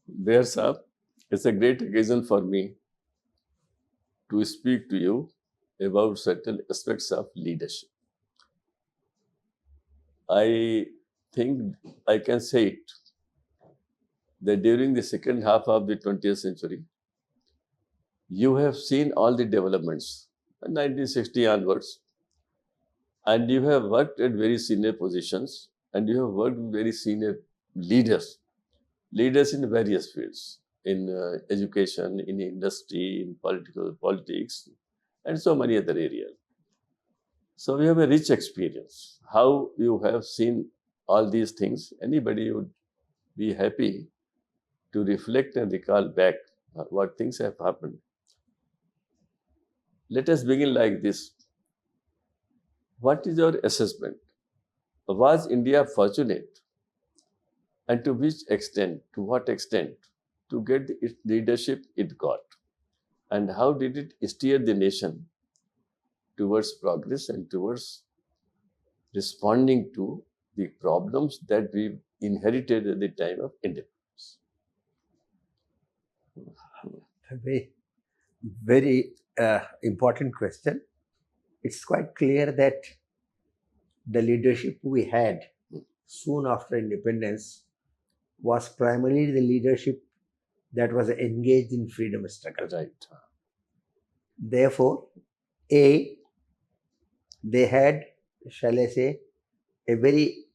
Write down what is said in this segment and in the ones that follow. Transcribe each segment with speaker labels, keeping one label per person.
Speaker 1: Behar Saab, it's a great occasion for me to speak to you about certain aspects of leadership. I think I can say it that during the second half of the 20th century, you have seen all the developments, 1960 onwards, and you have worked at very senior positions, and you have worked with very senior leaders in various fields, in education, in industry, in politics, and so many other areas. So we have a rich experience. How you have seen all these things, anybody would be happy to reflect and recall back what things have happened. Let us begin like this. What is your assessment? Was India fortunate, and to what extent, to get the leadership it got? And how did it steer the nation towards progress and towards responding to the problems that we inherited at the time of independence?
Speaker 2: Very, very important question. It's quite clear that the leadership we had soon after independence was primarily the leadership that was engaged in freedom struggle.
Speaker 1: Right.
Speaker 2: Therefore, they had, shall I say, a very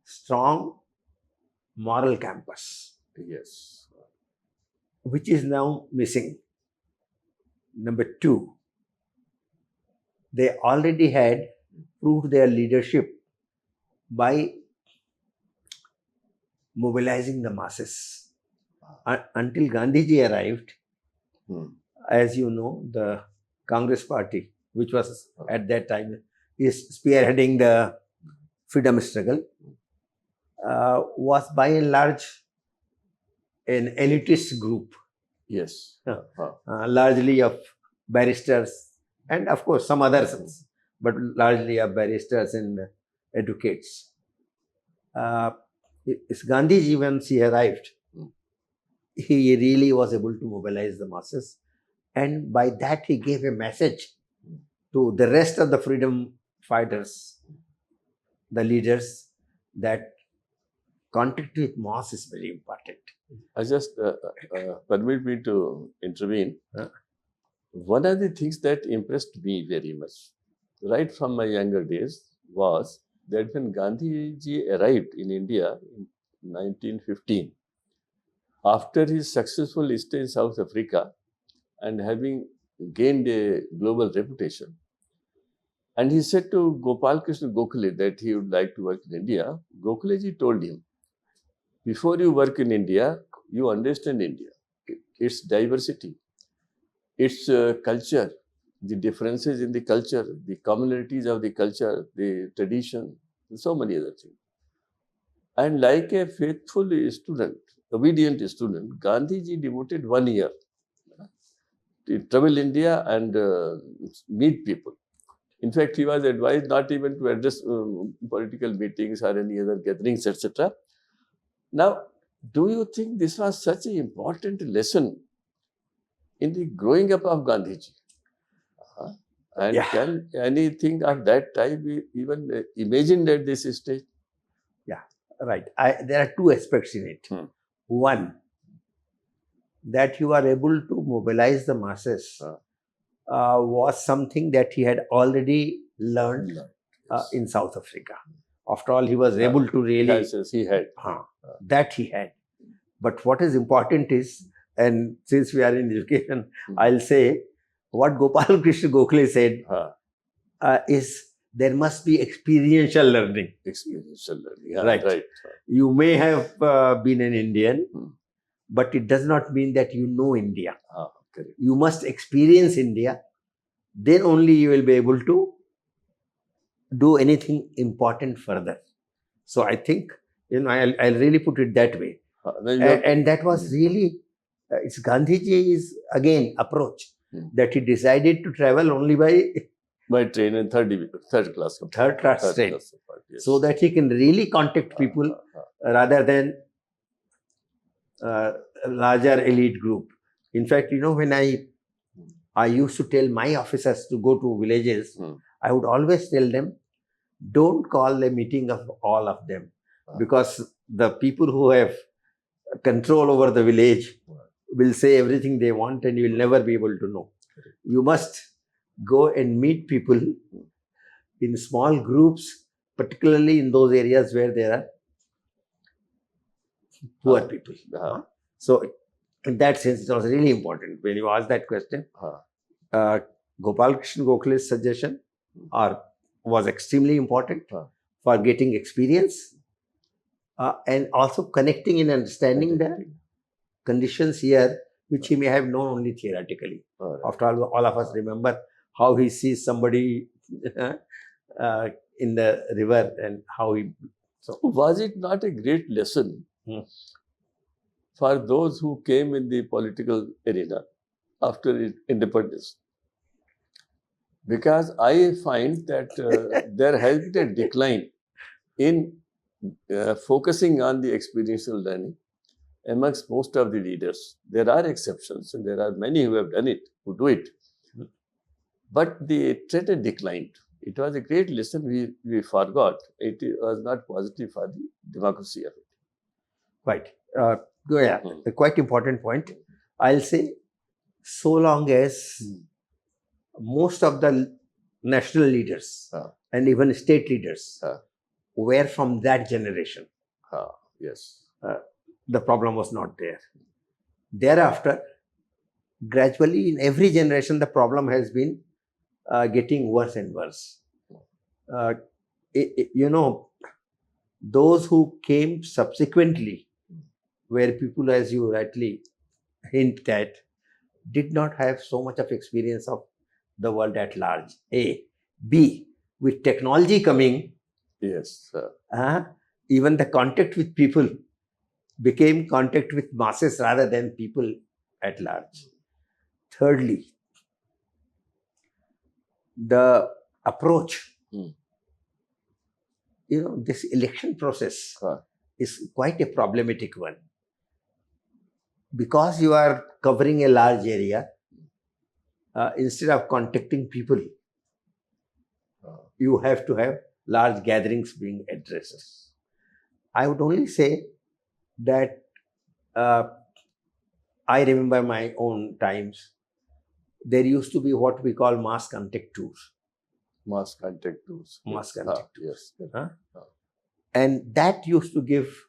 Speaker 2: strong moral campus.
Speaker 1: Yes.
Speaker 2: Which is now missing. Number two, they already had proved their leadership by mobilizing the masses. Until Gandhiji arrived, as you know, the Congress party, which was at that time is spearheading the freedom struggle, was by and large an elitist group.
Speaker 1: Yes.
Speaker 2: Largely of barristers and of course some others, but largely of barristers and advocates. Gandhiji, once he arrived, he really was able to mobilize the masses, and by that he gave a message to the rest of the freedom fighters, the leaders, that contact with mass is very important.
Speaker 1: I just permit me to intervene. One of the things that impressed me very much, right from my younger days, was that when Gandhiji arrived in India in 1915, after his successful stay in South Africa and having gained a global reputation, and he said to Gopal Krishna Gokhale that he would like to work in India, Gokhaleji told him, before you work in India, you understand India, its diversity, its culture, the differences in the culture, the commonalities of the culture, the tradition, and so many other things. And like a faithful student, obedient student, Gandhiji devoted 1 year to travel India and meet people. In fact, he was advised not even to address political meetings or any other gatherings, etc. Now, do you think this was such an important lesson in the growing up of Gandhiji? And can anything of that time be even imagined at this stage?
Speaker 2: Yeah, right. There are two aspects in it. One, that you are able to mobilize the masses was something that he had already learned in South Africa. After all, he was able to really...
Speaker 1: Yes, he had.
Speaker 2: That he had. But what is important is, and since we are in education, I'll say what Gopal Krishna Gokhale said is there must be experiential learning.
Speaker 1: Experiential learning,
Speaker 2: yeah, right. You may have been an Indian, but it does not mean that you know India. You must experience India, then only you will be able to do anything important further. So I think, I'll really put it that way. And that was really, it's Gandhiji's, again, approach, that he decided to travel only
Speaker 1: by train in third class.
Speaker 2: Third class train. Yes. So that he can really contact people rather than larger elite group. In fact, when I used to tell my officers to go to villages, I would always tell them, don't call a meeting of all of them, because the people who have control over the village will say everything they want and you will never be able to know. You must go and meet people in small groups, particularly in those areas where there are poor people. So in that sense, it was really important when you asked that question. Gopal Krishna Gokhale's suggestion was extremely important for getting experience and also connecting and understanding the conditions here, which he may have known only theoretically. After all of us remember how he sees somebody in the river and how he...
Speaker 1: So was it not a great lesson for those who came in the political arena after independence? Because I find that there has been a decline in focusing on the experiential learning amongst most of the leaders. There are exceptions, and there are many who have done it, who do it. But the trend had declined. It was a great lesson we forgot. It was not positive for the democracy of it.
Speaker 2: Right. A quite important point. I'll say, so long as most of the national leaders and even state leaders were from that generation,
Speaker 1: yes,
Speaker 2: the problem was not there. Thereafter, gradually in every generation, the problem has been getting worse and worse. Those who came subsequently, where people, as you rightly hint at, did not have so much of experience of the world at large. A. B. With technology coming,
Speaker 1: yes,
Speaker 2: even the contact with people became contact with masses rather than people at large. Thirdly, the approach, this election process is quite a problematic one. Because you are covering a large area, instead of contacting people, you have to have large gatherings being addressed. I would only say that I remember my own times, there used to be what we call mass contact tours.
Speaker 1: Mass contact tours.
Speaker 2: Yes. And that used to give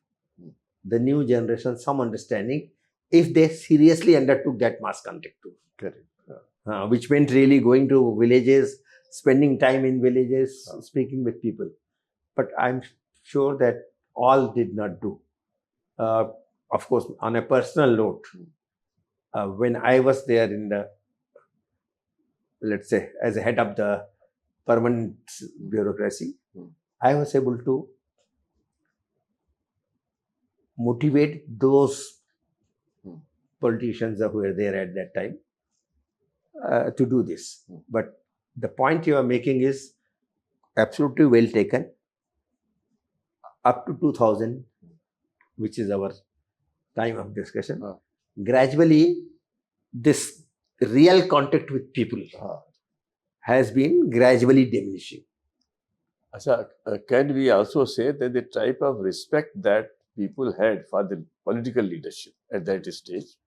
Speaker 2: the new generation some understanding if they seriously undertook that mass contact tour.
Speaker 1: Correct.
Speaker 2: Which meant really going to villages, spending time in villages, speaking with people. But I'm sure that all did not do. Of course, on a personal note, when I was there in the, let's say, as a head of the permanent bureaucracy, I was able to motivate those politicians who were there at that time to do this. But the point you are making is absolutely well taken. Up to 2000, which is our time of discussion, gradually this real contact with people has been gradually diminishing.
Speaker 1: Can we also say that the type of respect that people had for the political leadership at that stage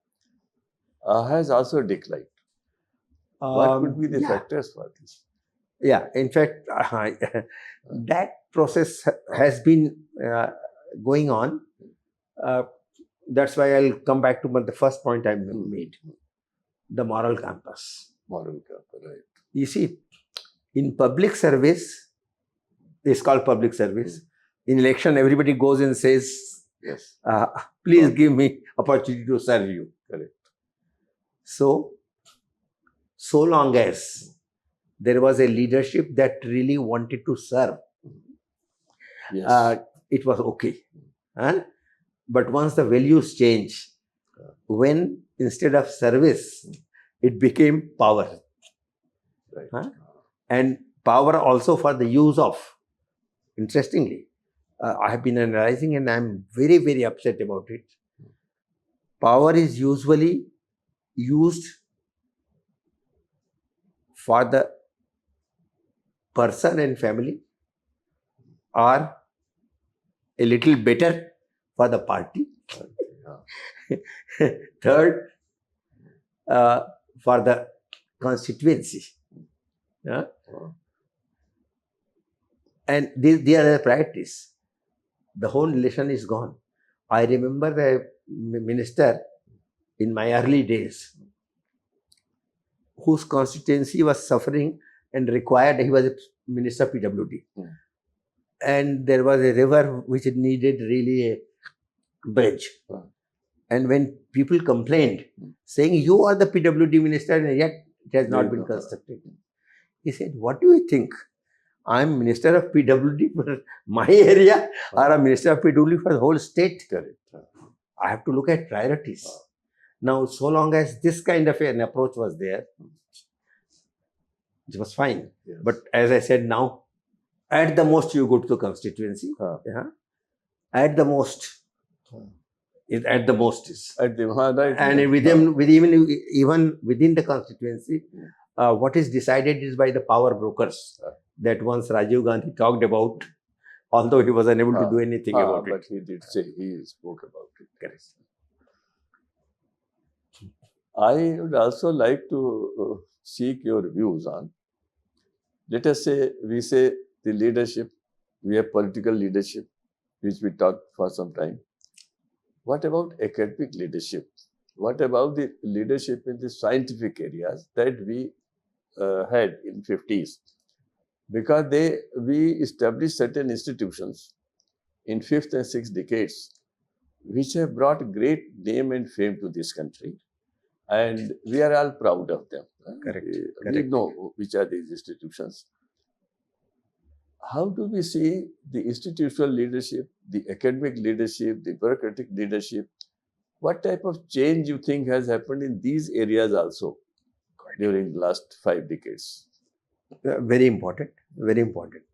Speaker 1: has also declined? What could be the factors for this?
Speaker 2: Yeah, in fact, that process has been going on. That's why I'll come back to the first point I made, the moral compass.
Speaker 1: Moral compass, right.
Speaker 2: You see, in public service, it's called public service. In election, everybody goes and says,
Speaker 1: yes,
Speaker 2: please give me opportunity to serve you.
Speaker 1: Correct.
Speaker 2: So long as there was a leadership that really wanted to serve,
Speaker 1: yes,
Speaker 2: it was okay. But once the values change, when instead of service, it became power.
Speaker 1: right.
Speaker 2: And power also for the use of, interestingly, I have been analyzing and I'm very, very upset about it. power is usually used for the person and family, or a little better for the party. Third, for the constituency. And these are the priorities. The whole relation is gone. I remember the minister in my early days whose constituency was suffering and required, he was a minister of PWD. And there was a river which needed really a bridge. And when people complained, saying, you are the PWD minister and yet it has not been constructed. He said, what do you think? I am minister of PWD for my area or a minister of PWD for the whole state? I have to look at priorities. Now, so long as this kind of an approach was there, it was fine. Yes. But as I said now, at the most you go to the constituency. At the most. At the most is. Right. And even within the constituency, what is decided is by the power brokers that once Rajiv Gandhi talked about, although he was unable to do anything about it.
Speaker 1: But he did say, he spoke about it. Correct. I would also like to seek your views on, let us say, we say the leadership, we have political leadership, which we talked for some time. What about academic leadership? What about the leadership in the scientific areas that we had in 50s? Because we established certain institutions in 5th and 6th decades, which have brought great name and fame to this country. And we are all proud of them.
Speaker 2: Correct.
Speaker 1: We know which are these institutions. How do we see the institutional leadership, the academic leadership, the bureaucratic leadership? What type of change you think has happened in these areas also during the last 5 decades?
Speaker 2: Very important. Very important.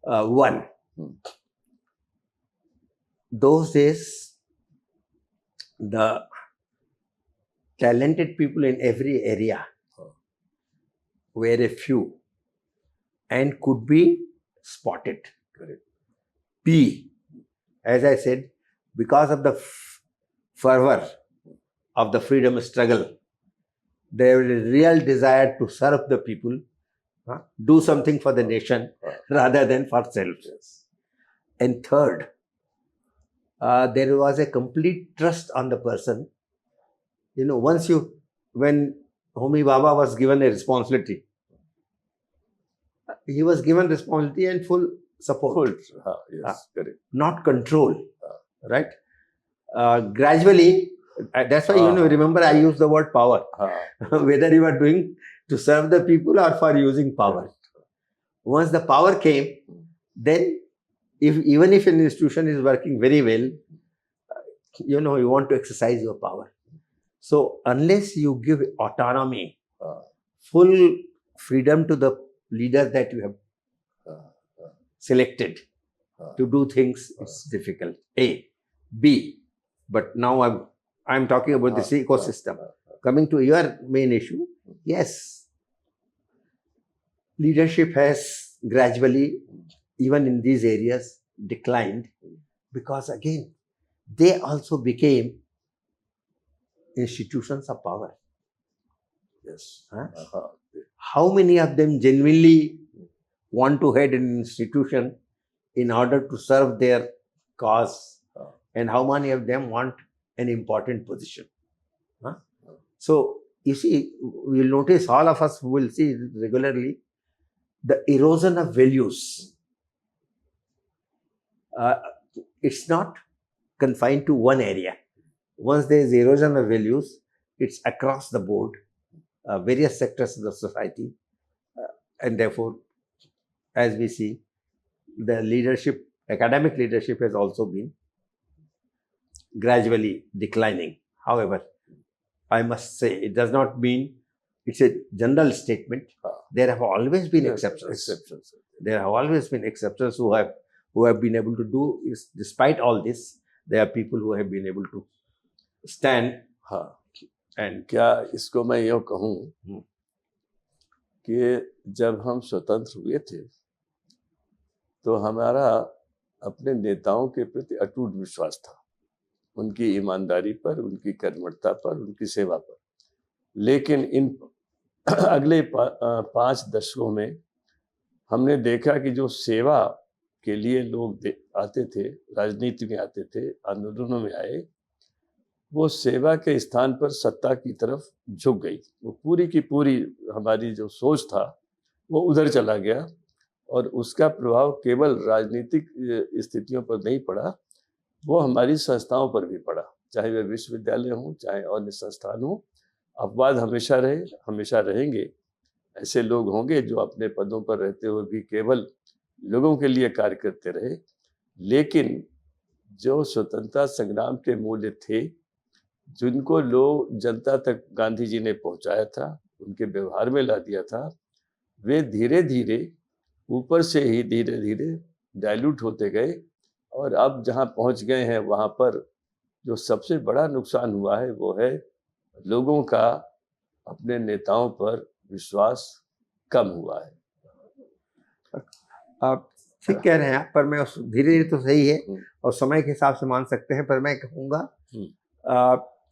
Speaker 2: One, those days, the talented people in every area were a few and could be spotted.
Speaker 1: Correct.
Speaker 2: B, as I said, because of the fervor of the freedom struggle, there was a real desire to serve the people, do something for the nation rather than for self.
Speaker 1: Yes.
Speaker 2: And third, there was a complete trust on the person. You know, when Homi Baba was given a responsibility, he was given responsibility and full support.
Speaker 1: Yes, correct.
Speaker 2: Not control, right? Gradually, that's why, remember I used the word power. Whether you are doing to serve the people or for using power. Once the power came, then even if an institution is working very well, you want to exercise your power. So unless you give autonomy, full freedom to the leader that you have selected to do things, it's difficult. A. B. But now I'm talking about this ecosystem. Coming to your main issue, yes, leadership has gradually, even in these areas, declined because again, they also became institutions of power.
Speaker 1: Yes.
Speaker 2: How many of them genuinely want to head an institution in order to serve their cause? And how many of them want an important position? So, you see, we'll notice, all of us will see regularly, the erosion of values. It's not confined to one area. Once there is erosion of values, it's across the board, various sectors of the society. And therefore, as we see, the leadership, academic leadership has also been gradually declining. However, I must say, it does not mean, it's a general statement. There have always been exceptions. There have always been exceptions who have been able to do, despite all this, there are people who have been able to stand
Speaker 1: हाँ,
Speaker 2: and
Speaker 1: क्या इसको मैं यूँ कहूँ कि जब हम स्वतंत्र हुए थे तो हमारा अपने नेताओं के प्रति अटूट विश्वास था, उनकी ईमानदारी पर, उनकी कर्मठता पर, उनकी सेवा पर। लेकिन इन अगले 5 दशकों में हमने देखा कि जो सेवा के लिए लोग आते थे, राजनीति में आते थे, आंदोलनों में आए, वो सेवा के स्थान पर सत्ता की तरफ झुक गई। वो पूरी की पूरी हमारी जो सोच था वो उधर चला गया और उसका प्रभाव केवल राजनीतिक स्थितियों पर नहीं पड़ा, वो हमारी संस्थाओं पर भी पड़ा, चाहे वे विश्वविद्यालय हों, चाहे अन्य संस्थान हों। अपवाद हमेशा रहे, हमेशा रहेंगे। ऐसे लोग होंगे जो अपने पदों पर रहते हुए भी केवल लोगों के लिए कार्य करते रहे, लेकिन जो स्वतंत्रता संग्राम के मूल्य थे, जिनको लोग जनता तक गांधी जी ने पहुंचाया था, उनके व्यवहार में ला दिया था, वे धीरे धीरे ऊपर से ही धीरे धीरे डाइल्यूट होते गए और अब जहां पहुंच गए हैं वहां पर जो सबसे बड़ा नुकसान हुआ है वो है लोगों का अपने नेताओं पर विश्वास कम हुआ है।
Speaker 2: आप ठीक कह रहे हैं, पर मैं उस धीरे धीरे तो सही है और समय के हिसाब से मान सकते हैं, पर मैं कहूँगा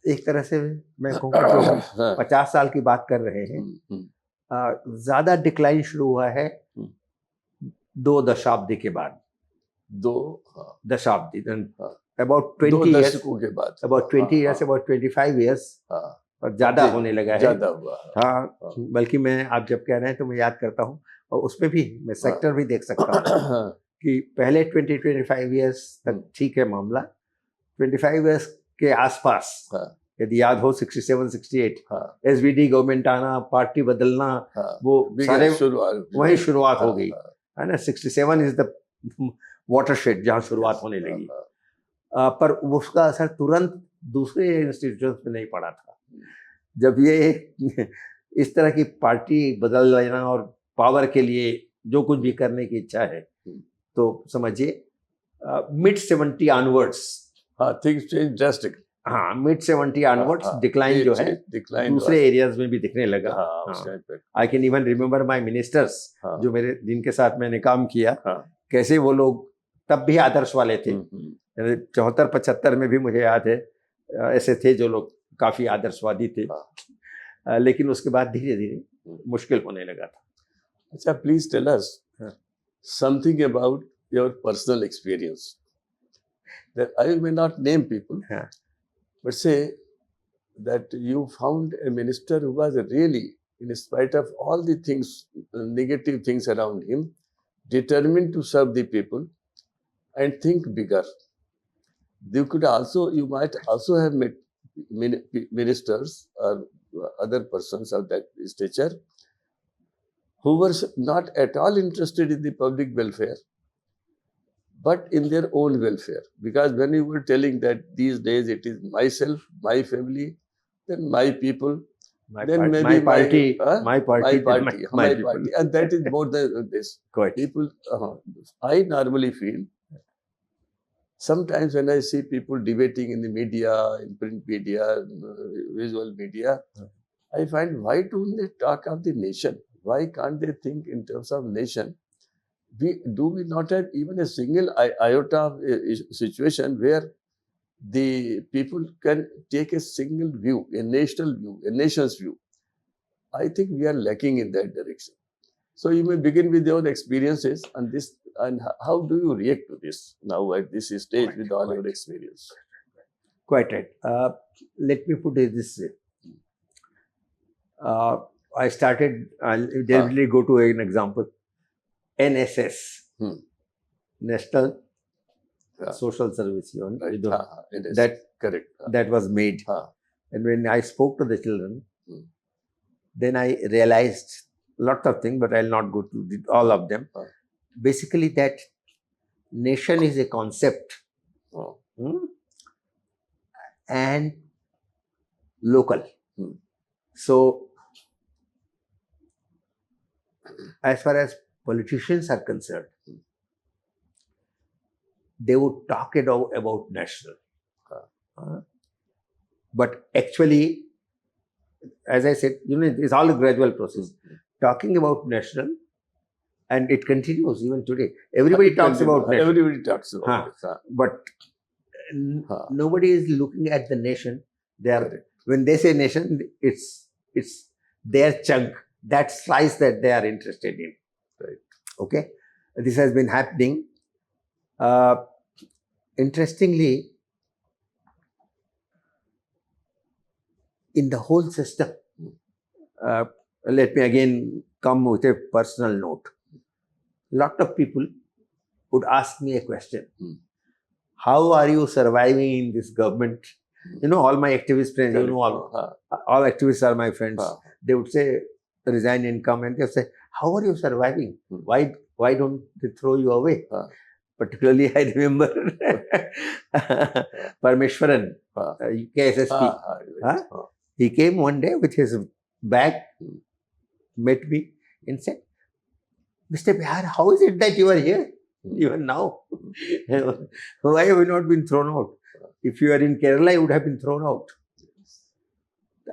Speaker 2: एक तरह से मैं कहूँगा जो हम 50 साल की बात कर रहे हैं, ज्यादा डिक्लाइन शुरू हुआ है 2 दशाब्दी के बाद।
Speaker 1: 2
Speaker 2: दशाब्दी, about 20 years
Speaker 1: के बाद,
Speaker 2: about 20 years, about 25 years, और ज्यादा होने लगा है,
Speaker 1: ज्यादा हुआ।
Speaker 2: हाँ, बल्कि मैं आप जब कह रहे हैं तो मैं याद करता हूँ और उसमें भी मैं सेक्टर भी देख सकता हूँ कि पहले 20-25 years तक ठीक है मामला, 25 years के आसपास यदि याद हो 67-68 एसवीडी गवर्नमेंट आना, पार्टी बदलना, वो सारे वही शुरुआत हो गई है ना। 67 इज द वाटरशेड जहाँ शुरुआत होने लगी, पर उसका असर तुरंत दूसरे इंस्टीट्यूशंस में नहीं पड़ा था। जब ये इस तरह की पार्टी बदल लेना और पावर के लिए जो कुछ भी करने की इच्छा है, तो समझिए mid 70 onwards
Speaker 1: things change drastically.
Speaker 2: हाँ, मिड 70 ऑनवर्ड्स डिक्लाइन जो है दूसरे एरियाज में भी देखने लगा। I can even remember my ministers, जो मेरे जिनके साथ मैंने काम किया, कैसे वो लोग तब भी आदर्श वाले थे। 74-75 में भी मुझे याद है ऐसे थे जो लोग काफी आदर्शवादी थे, लेकिन उसके बाद धीरे धीरे मुश्किल होने लगा था।
Speaker 1: अच्छा, please tell us something about your personal experience. That I may not name people, but say that you found a minister who was really, in spite of all the things, negative things around him, determined to serve the people and think bigger. You might also have met ministers or other persons of that stature who were not at all interested in the public welfare, but in their own welfare. Because when you were telling that these days it is myself, my family, then my people, then maybe
Speaker 2: my party,
Speaker 1: and that is more than this.
Speaker 2: Quite.
Speaker 1: People, I normally feel, sometimes when I see people debating in the media, in print media, visual media, I find, why don't they talk of the nation? Why can't they think in terms of nation? Do we not have even a single iota of a situation where the people can take a single view, a national view, a nation's view? I think we are lacking in that direction. So you may begin with your experiences on this, and how do you react to this now at this stage with all your experience?
Speaker 2: Quite right. Let me put it this way. I started, I'll definitely go to an example. NSS, National Social Service Unit,
Speaker 1: that correct.
Speaker 2: That was made. And when I spoke to the children, then I realized lots of things, but I'll not go to all of them. Basically, that nation is a concept and local. So, as far as politicians are concerned, they would talk about national. But actually, as I said, it's all a gradual process. Talking about national, and it continues even today. Everybody talks about national.
Speaker 1: Everybody talks about it.
Speaker 2: But nobody is looking at the nation. When they say nation, it's their chunk, that slice that they are interested in.
Speaker 1: Right.
Speaker 2: Okay, this has been happening. Interestingly, in the whole system, let me again come with a personal note. Lot of people would ask me a question. How are you surviving in this government? All my activist friends, all activists are my friends. They would say, resign and come, and they would say, how are you surviving? Why don't they throw you away? Particularly, I remember Parmeshwaran, KSSP. He came one day with his bag, met me and said, Mr. Behar, how is it that you are here even now? Why have you not been thrown out? If you are in Kerala, you would have been thrown out.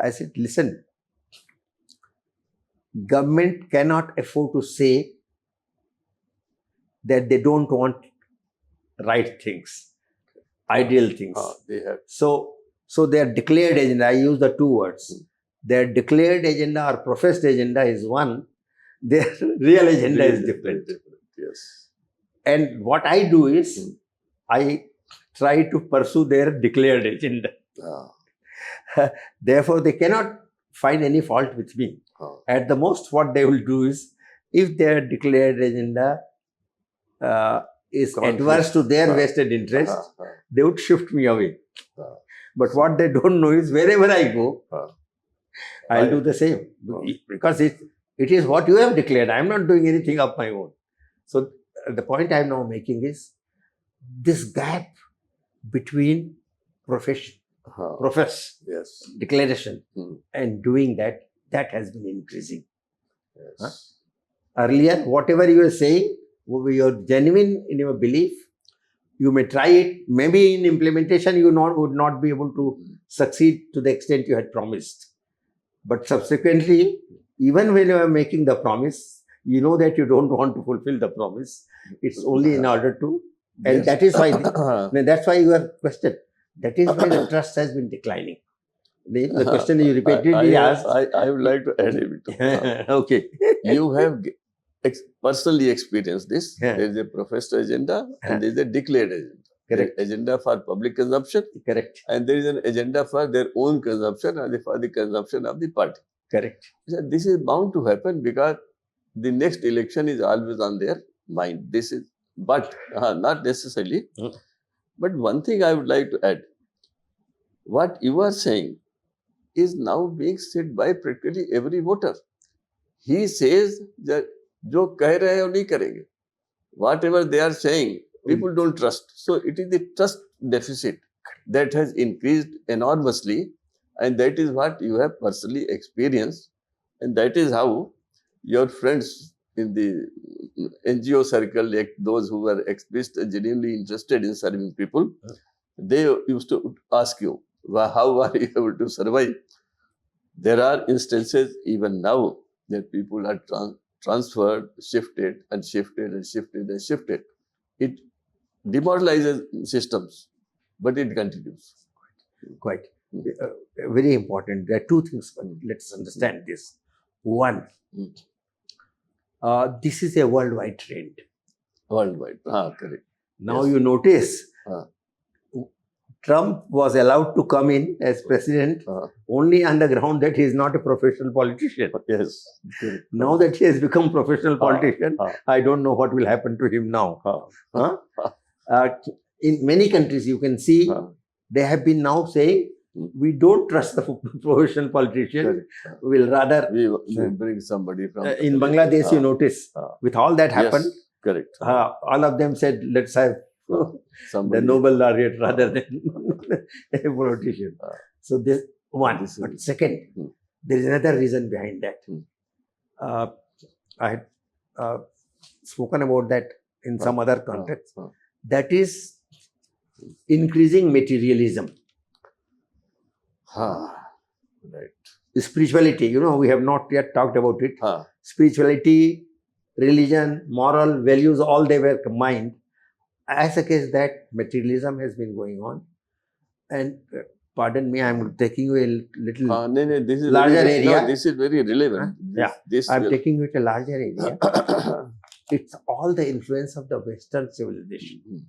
Speaker 2: I said, listen, government cannot afford to say that they don't want right things, ideal things.
Speaker 1: They have.
Speaker 2: So their declared agenda, I use the two words, their declared agenda or professed agenda is one, their real agenda is different.
Speaker 1: Yes.
Speaker 2: And what I do is, I try to pursue their declared agenda. Therefore, they cannot find any fault with me. At the most, what they will do is, if their declared agenda is adverse to their vested interest, they would shift me away. But what they don't know is, wherever I go, I'll do the same. Because it is what you have declared. I'm not doing anything of my own. So the point I'm now making is, this gap between profess, declaration, and doing that has been increasing.
Speaker 1: Yes.
Speaker 2: Earlier, whatever you were saying, you're genuine in your belief, you may try it. Maybe in implementation, you would not be able to succeed to the extent you had promised. But subsequently, even when you are making the promise, you know that you don't want to fulfill the promise. It's only in order to, and that is why, that's why you are questioned. That is why the trust has been declining. The question you repeatedly asked.
Speaker 1: I would like to add a bit.
Speaker 2: Okay.
Speaker 1: You have personally experienced this. There is a professed agenda and there is a declared agenda.
Speaker 2: Correct.
Speaker 1: Agenda for public consumption.
Speaker 2: Correct.
Speaker 1: And there is an agenda for their own consumption and for the consumption of the party.
Speaker 2: Correct.
Speaker 1: So this is bound to happen because the next election is always on their mind. This is, but not necessarily. But one thing I would like to add, what you are saying is now being said by practically every voter. He says that जो कह रहे हैं वो नहीं करेंगे. Whatever they are saying, people don't trust. So it is the trust deficit that has increased enormously, and that is what you have personally experienced, and that is how your friends in the NGO circle, like those who were genuinely interested in serving people, they used to ask you, well, how are you able to survive? There are instances even now that people are transferred, shifted, and shifted, and shifted, and shifted. It demoralizes systems, but it continues.
Speaker 2: Quite. Very important. There are two things. Let's understand this. One, this is a worldwide trend.
Speaker 1: Worldwide. Correct.
Speaker 2: Now you notice Trump was allowed to come in as president only on the ground that he is not a professional politician.
Speaker 1: Yes.
Speaker 2: Now that he has become a professional politician, I don't know what will happen to him now. In many countries, you can see they have been now saying, we don't trust the professional politician. We will rather
Speaker 1: bring somebody from.
Speaker 2: In Bangladesh, you notice, with all that happened,
Speaker 1: yes, correct.
Speaker 2: All of them said, let's have the noble laureate rather than a politician. So this one. But second, there is another reason behind that. I had spoken about that in some other context. That is increasing materialism.
Speaker 1: Right.
Speaker 2: Spirituality, we have not yet talked about it.
Speaker 1: Huh.
Speaker 2: Spirituality, religion, moral values, all they were combined. As a case that materialism has been going on, and pardon me, I'm taking you a little
Speaker 1: No, this is
Speaker 2: larger
Speaker 1: very,
Speaker 2: area.
Speaker 1: No, this is very relevant.
Speaker 2: I'm taking you to a larger area. It's all the influence of the Western civilization.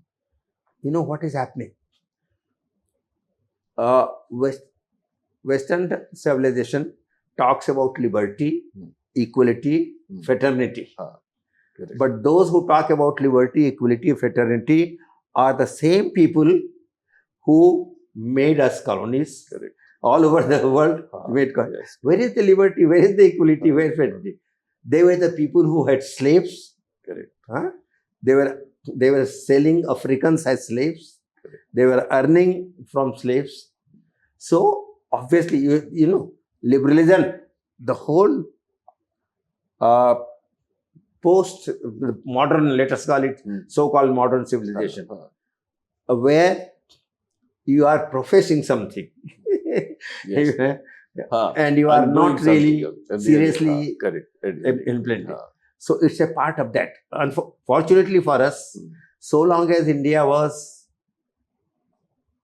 Speaker 2: You know what is happening? Western civilization talks about liberty, equality, fraternity. But those who talk about liberty, equality, fraternity are the same people who made us colonies.
Speaker 1: Correct.
Speaker 2: All over the world. Yes. Where is the liberty? Where is the equality? Where is fraternity? They were the people who had slaves.
Speaker 1: Correct.
Speaker 2: They were selling Africans as slaves. Correct. They were earning from slaves. So obviously, you know, liberalism, the whole post-modern, let us call it so-called modern civilization, where you are professing something. Yes. And you are not really seriously implementing. So it's a part of that. Unfortunately for us, so long as India was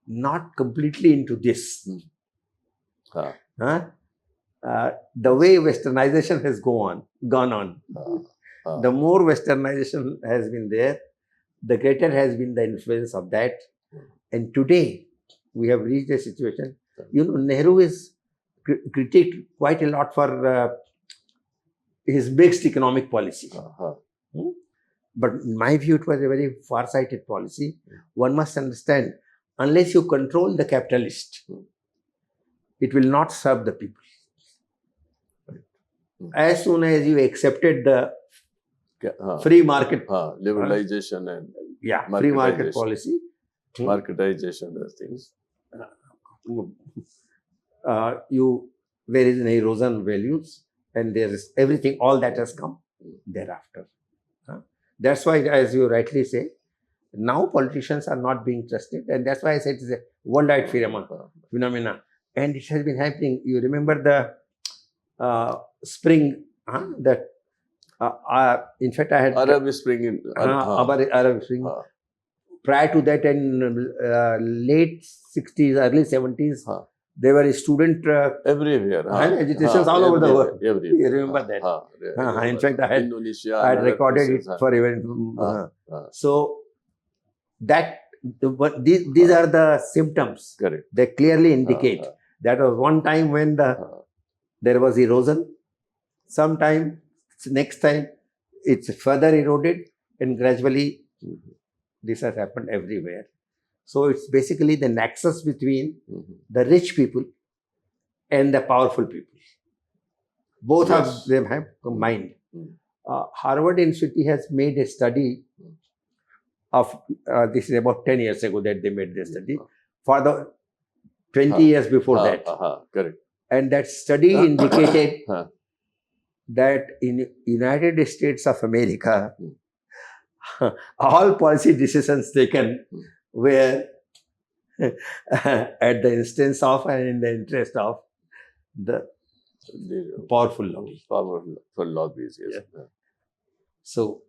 Speaker 2: not completely into this, the way westernization has gone on, the more westernization has been there, the greater has been the influence of that. And today, we have reached a situation, you know, Nehru is critiqued quite a lot for his mixed economic policy. But in my view, it was a very far-sighted policy. One must understand, unless you control the capitalist, it will not serve the people. As soon as you accepted the free market,
Speaker 1: liberalization and
Speaker 2: free market policy,
Speaker 1: marketization of things,
Speaker 2: there is an erosion values, and there is everything, all that has come thereafter. That's why, as you rightly say, now politicians are not being trusted, and that's why I said it's a worldwide phenomena. And it has been happening. You remember the spring, that in fact I had
Speaker 1: Arab Spring.
Speaker 2: Arab Spring. Prior to that, in late 60s, early 70s, there were student
Speaker 1: everywhere,
Speaker 2: agitations all over the world.
Speaker 1: Everywhere.
Speaker 2: You remember that? In fact, I had recorded it for even. So that these are the symptoms.
Speaker 1: Correct.
Speaker 2: They clearly indicate that was one time when there was erosion. Sometime, next time, it's further eroded, and gradually this has happened everywhere. So it's basically the nexus between the rich people and the powerful people. Both of them have combined. Harvard Institute has made a study of, this is about 10 years ago that they made this study, for the 20 years before that.
Speaker 1: Correct.
Speaker 2: And that study indicated that in United States of America, all policy decisions taken were at the instance of and in the interest of the powerful lobby.
Speaker 1: Powerful lobbies, yes.
Speaker 2: So,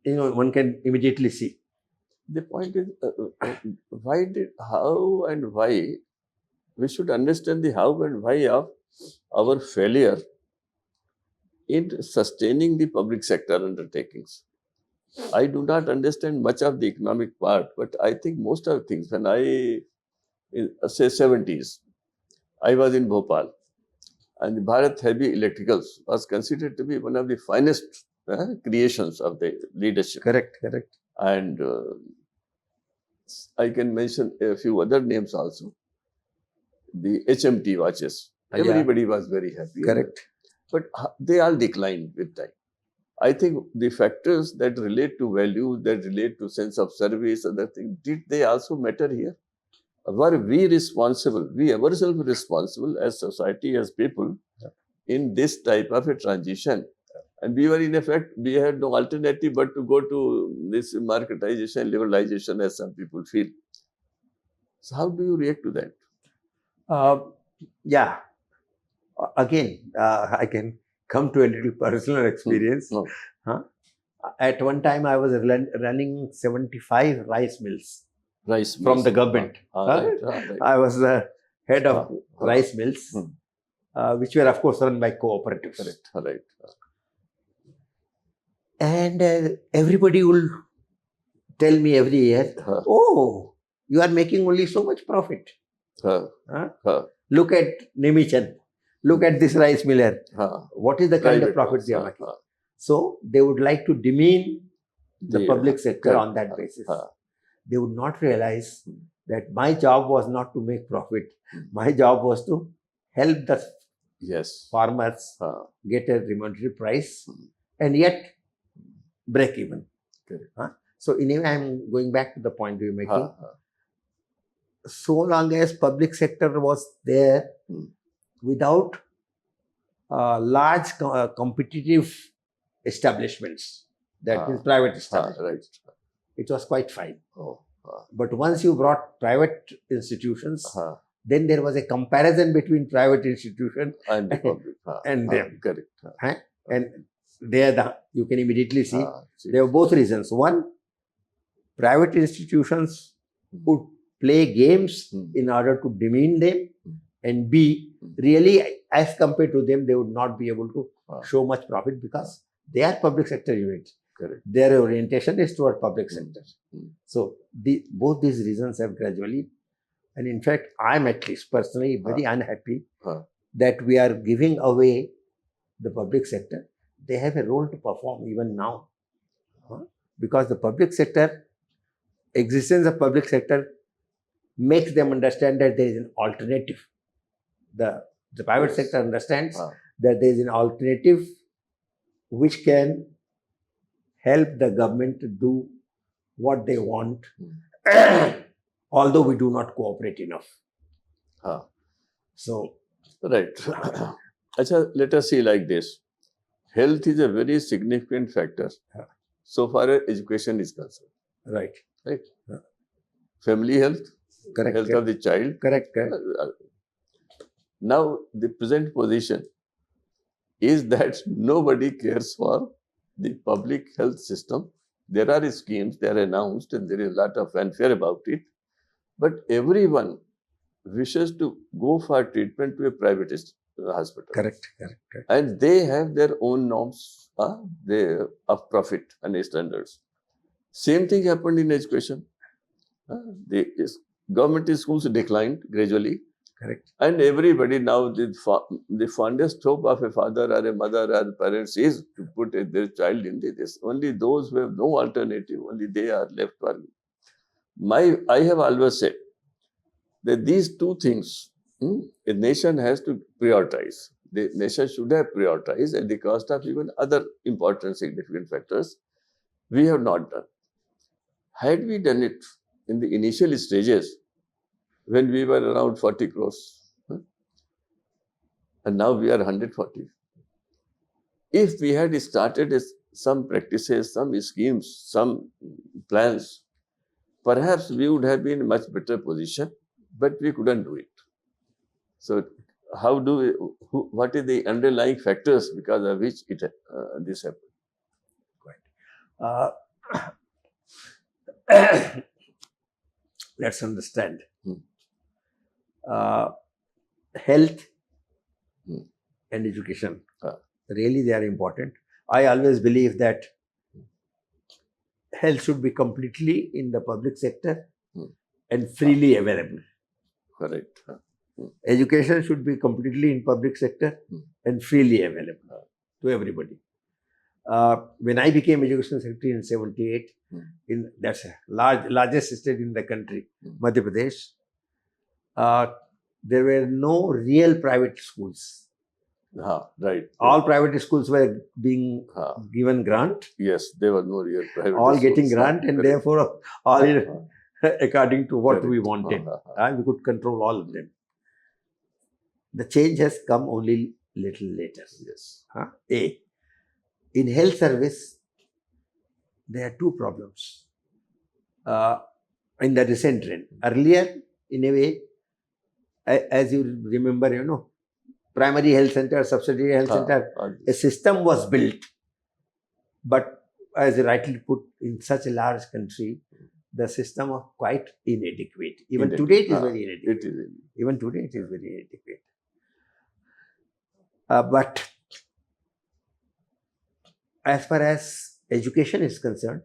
Speaker 2: you know, one can immediately see.
Speaker 1: The point is, how and why, we should understand the how and why of our failure in sustaining the public sector undertakings. I do not understand much of the economic part, but I think most of the things, when I, say 70s, I was in Bhopal, and the Bharat Heavy Electricals was considered to be one of the finest creations of the leadership.
Speaker 2: Correct.
Speaker 1: And I can mention a few other names also. The HMT watches, everybody was very happy.
Speaker 2: Correct.
Speaker 1: But they all declined with time. I think the factors that relate to values, that relate to sense of service, other things, did they also matter here? Were we responsible, we ourselves responsible as society, as people, in this type of a transition? And we were, in effect, we had no alternative but to go to this marketization, liberalization, as some people feel. So how do you react to that?
Speaker 2: Yeah. Again, I can come to a little personal experience.
Speaker 1: No.
Speaker 2: Huh? At one time, I was running 75 rice mills
Speaker 1: Rice
Speaker 2: from
Speaker 1: mills.
Speaker 2: the government.
Speaker 1: Right, right.
Speaker 2: I was the head of rice mills,
Speaker 1: Hmm.
Speaker 2: which were, of course, run by cooperatives.
Speaker 1: Correct, right.
Speaker 2: And everybody will tell me every year, oh, you are making only so much profit. Look at Nimichan. Look at this rice miller. What is the kind of profit they are making? So they would like to demean the public sector on that basis. They would not realize that my job was not to make profit. My job was to help the farmers get a remunerative price and yet break even. So in a way, I'm going back to the point you're making. So long as public sector was there without large competitive establishments, that means private establishments, it was quite fine. But once you brought private institutions, then there was a comparison between private institution and public and them. Correct. And there you can immediately see there are both reasons. One, private institutions would play games in order to demean them, and B, really as compared to them, they would not be able to show much profit because they are public sector units. Correct. Their orientation is toward public sector. So both these reasons have gradually, and in fact, I'm at least personally very unhappy that we are giving away the public sector. They have a role to perform even now, because the public sector, existence of public sector makes them understand that there is an alternative. The private sector understands that there is an alternative which can help the government to do what they want, although we do not cooperate enough. So,
Speaker 1: right. Achha, let us see like this. Health is a very significant factor so far as education is concerned.
Speaker 2: Right.
Speaker 1: Family health,
Speaker 2: correct,
Speaker 1: health of the child.
Speaker 2: Correct.
Speaker 1: Now, the present position is that nobody cares for the public health system. There are schemes, they are announced, and there is a lot of fanfare about it. But everyone wishes to go for treatment to a private hospital.
Speaker 2: Correct.
Speaker 1: And they have their own norms of profit and standards. Same thing happened in education. The government schools declined gradually.
Speaker 2: Correct.
Speaker 1: And everybody now, the fondest hope of a father or a mother or parents is to put their child in this. Only those who have no alternative, only they are left for. I have always said that these two things, a nation has to prioritize. The nation should have prioritized at the cost of even other important significant factors. We have not done. Had we done it in the initial stages, when we were around 40 crores, and now we are 140. If we had started some practices, some schemes, some plans, perhaps we would have been in a much better position, but we couldn't do it. So, how do we, what is the underlying factors because of which this
Speaker 2: happened? Let's understand. Health and education, really they are important. I always believe that health should be completely in the public sector and freely available.
Speaker 1: Correct.
Speaker 2: Education should be completely in public sector and freely available to everybody. When I became Education Secretary in 78, that's a largest state in the country, Madhya Pradesh, there were no real private schools.
Speaker 1: Right.
Speaker 2: All private schools were being given grant.
Speaker 1: Yes, there were no real private
Speaker 2: all
Speaker 1: schools.
Speaker 2: Getting grant, and therefore all according to what we wanted. We could control all of them. The change has come only little later.
Speaker 1: Yes.
Speaker 2: In health service, there are two problems in the recent trend. Earlier, in a way, as you remember, primary health center, subsidiary health center, a system was built. But as you rightly put, in such a large country, the system was quite inadequate. Even today it is very inadequate. Even today it is very inadequate. But as far as education is concerned,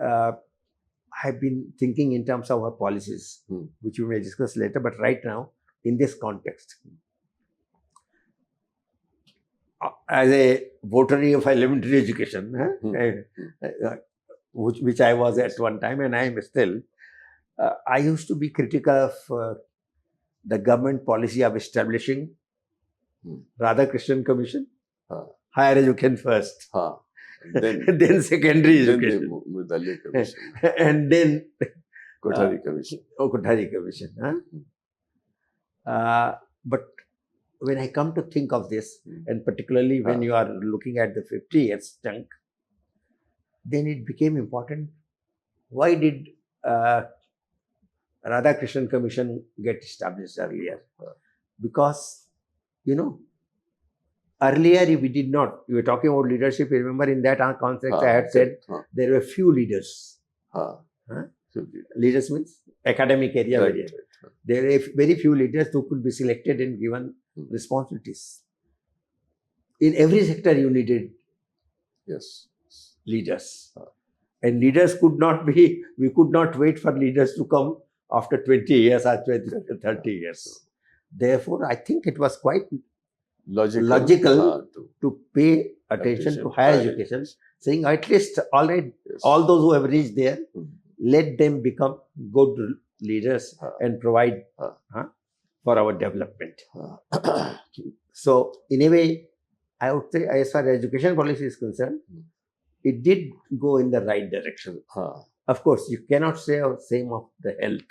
Speaker 2: I've been thinking in terms of our policies, which we may discuss later, but right now, in this context, as a votary of elementary education, which I was at one time and I am still, I used to be critical of the government policy of establishing Radhakrishnan Commission, higher education first, then secondary education, and then
Speaker 1: Kothari Commission.
Speaker 2: Kothari Commission. But when I come to think of this, and particularly when you are looking at the 50 years chunk, then it became important. Why did Radhakrishnan Commission get established earlier? Because, earlier we did not. We were talking about leadership. Remember, in that context, I had said there were few leaders. Leaders means academic area.
Speaker 1: Right.
Speaker 2: There were very few leaders who could be selected and given responsibilities. In every sector, you needed leaders. And leaders could not be, we could not wait for leaders to come after 20 years or 30 years. Therefore, I think it was quite logical to pay attention to higher education, saying at least all those who have reached there, let them become good leaders and provide for our development. So, in a way, I would say, as far as education policy is concerned, it did go in the right direction. Of course, you cannot say the same of the health,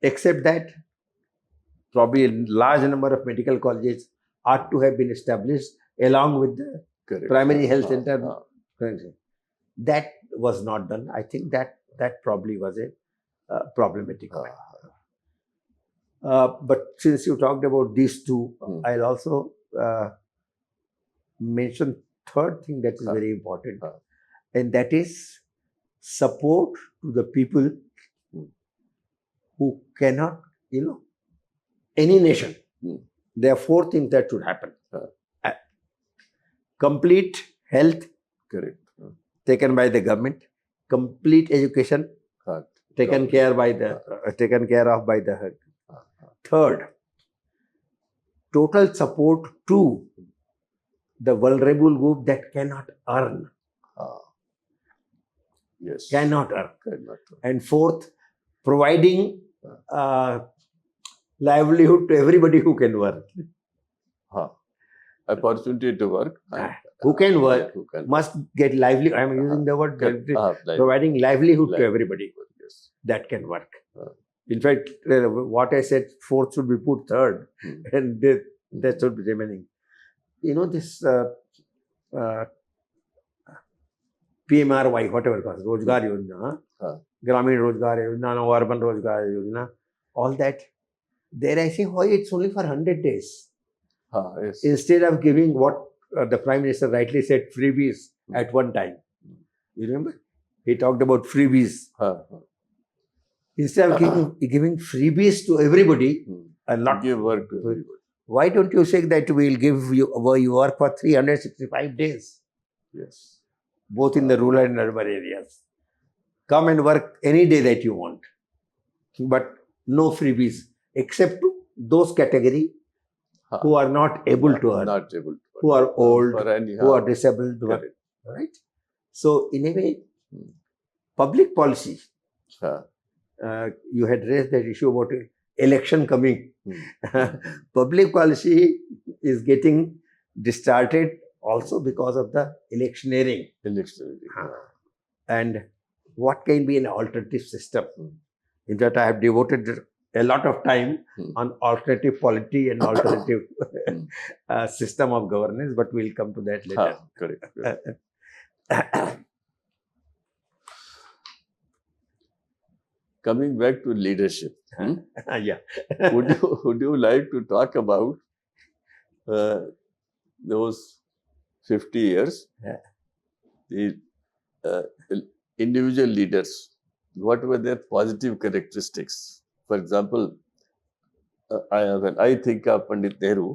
Speaker 2: except that probably a large number of medical colleges ought to have been established along with the primary health center. That was not done. I think that probably was a problematic point. But since you talked about these two, I'll also mention third thing that is very important, and that is support to the people who cannot, any nation. There are four things that should happen. Complete health, taken by the government. Complete education, taken care of by the Third, total support to the vulnerable group that cannot earn. Cannot earn. And fourth, providing livelihood to everybody who can work.
Speaker 1: Opportunity to work.
Speaker 2: Who can work must get livelihood. I am using the word providing livelihood to everybody that can work. In fact, what I said, fourth should be put third, and that should be remaining. This PMRY, whatever it was, Rozgar Yojana, Gramin Rozgar Yojana, Urban Rozgar Yojana, all that. There I say, why it's only for 100 days. Instead of giving what the Prime Minister rightly said, freebies at one time. You remember? He talked about freebies. Instead of giving freebies to everybody, and not
Speaker 1: give work to everybody.
Speaker 2: Why don't you say that we'll give you work for 365 days?
Speaker 1: Yes.
Speaker 2: Both in the rural and urban areas. Come and work any day that you want. But no freebies, except to those category who are not able to earn, who are old, who are disabled. Right? So, in a way, public policy, you had raised that issue about election coming. Public policy is getting distorted also because of the electioneering. And what can be an alternative system? In fact, I have devoted a lot of time on alternative polity and alternative system of governance, but we'll come to that later.
Speaker 1: coming back to leadership,
Speaker 2: Yeah.
Speaker 1: would you like to talk about those 50 years,
Speaker 2: Yeah.
Speaker 1: the individual leaders, what were their positive characteristics? For example, when I think of Pandit Nehru,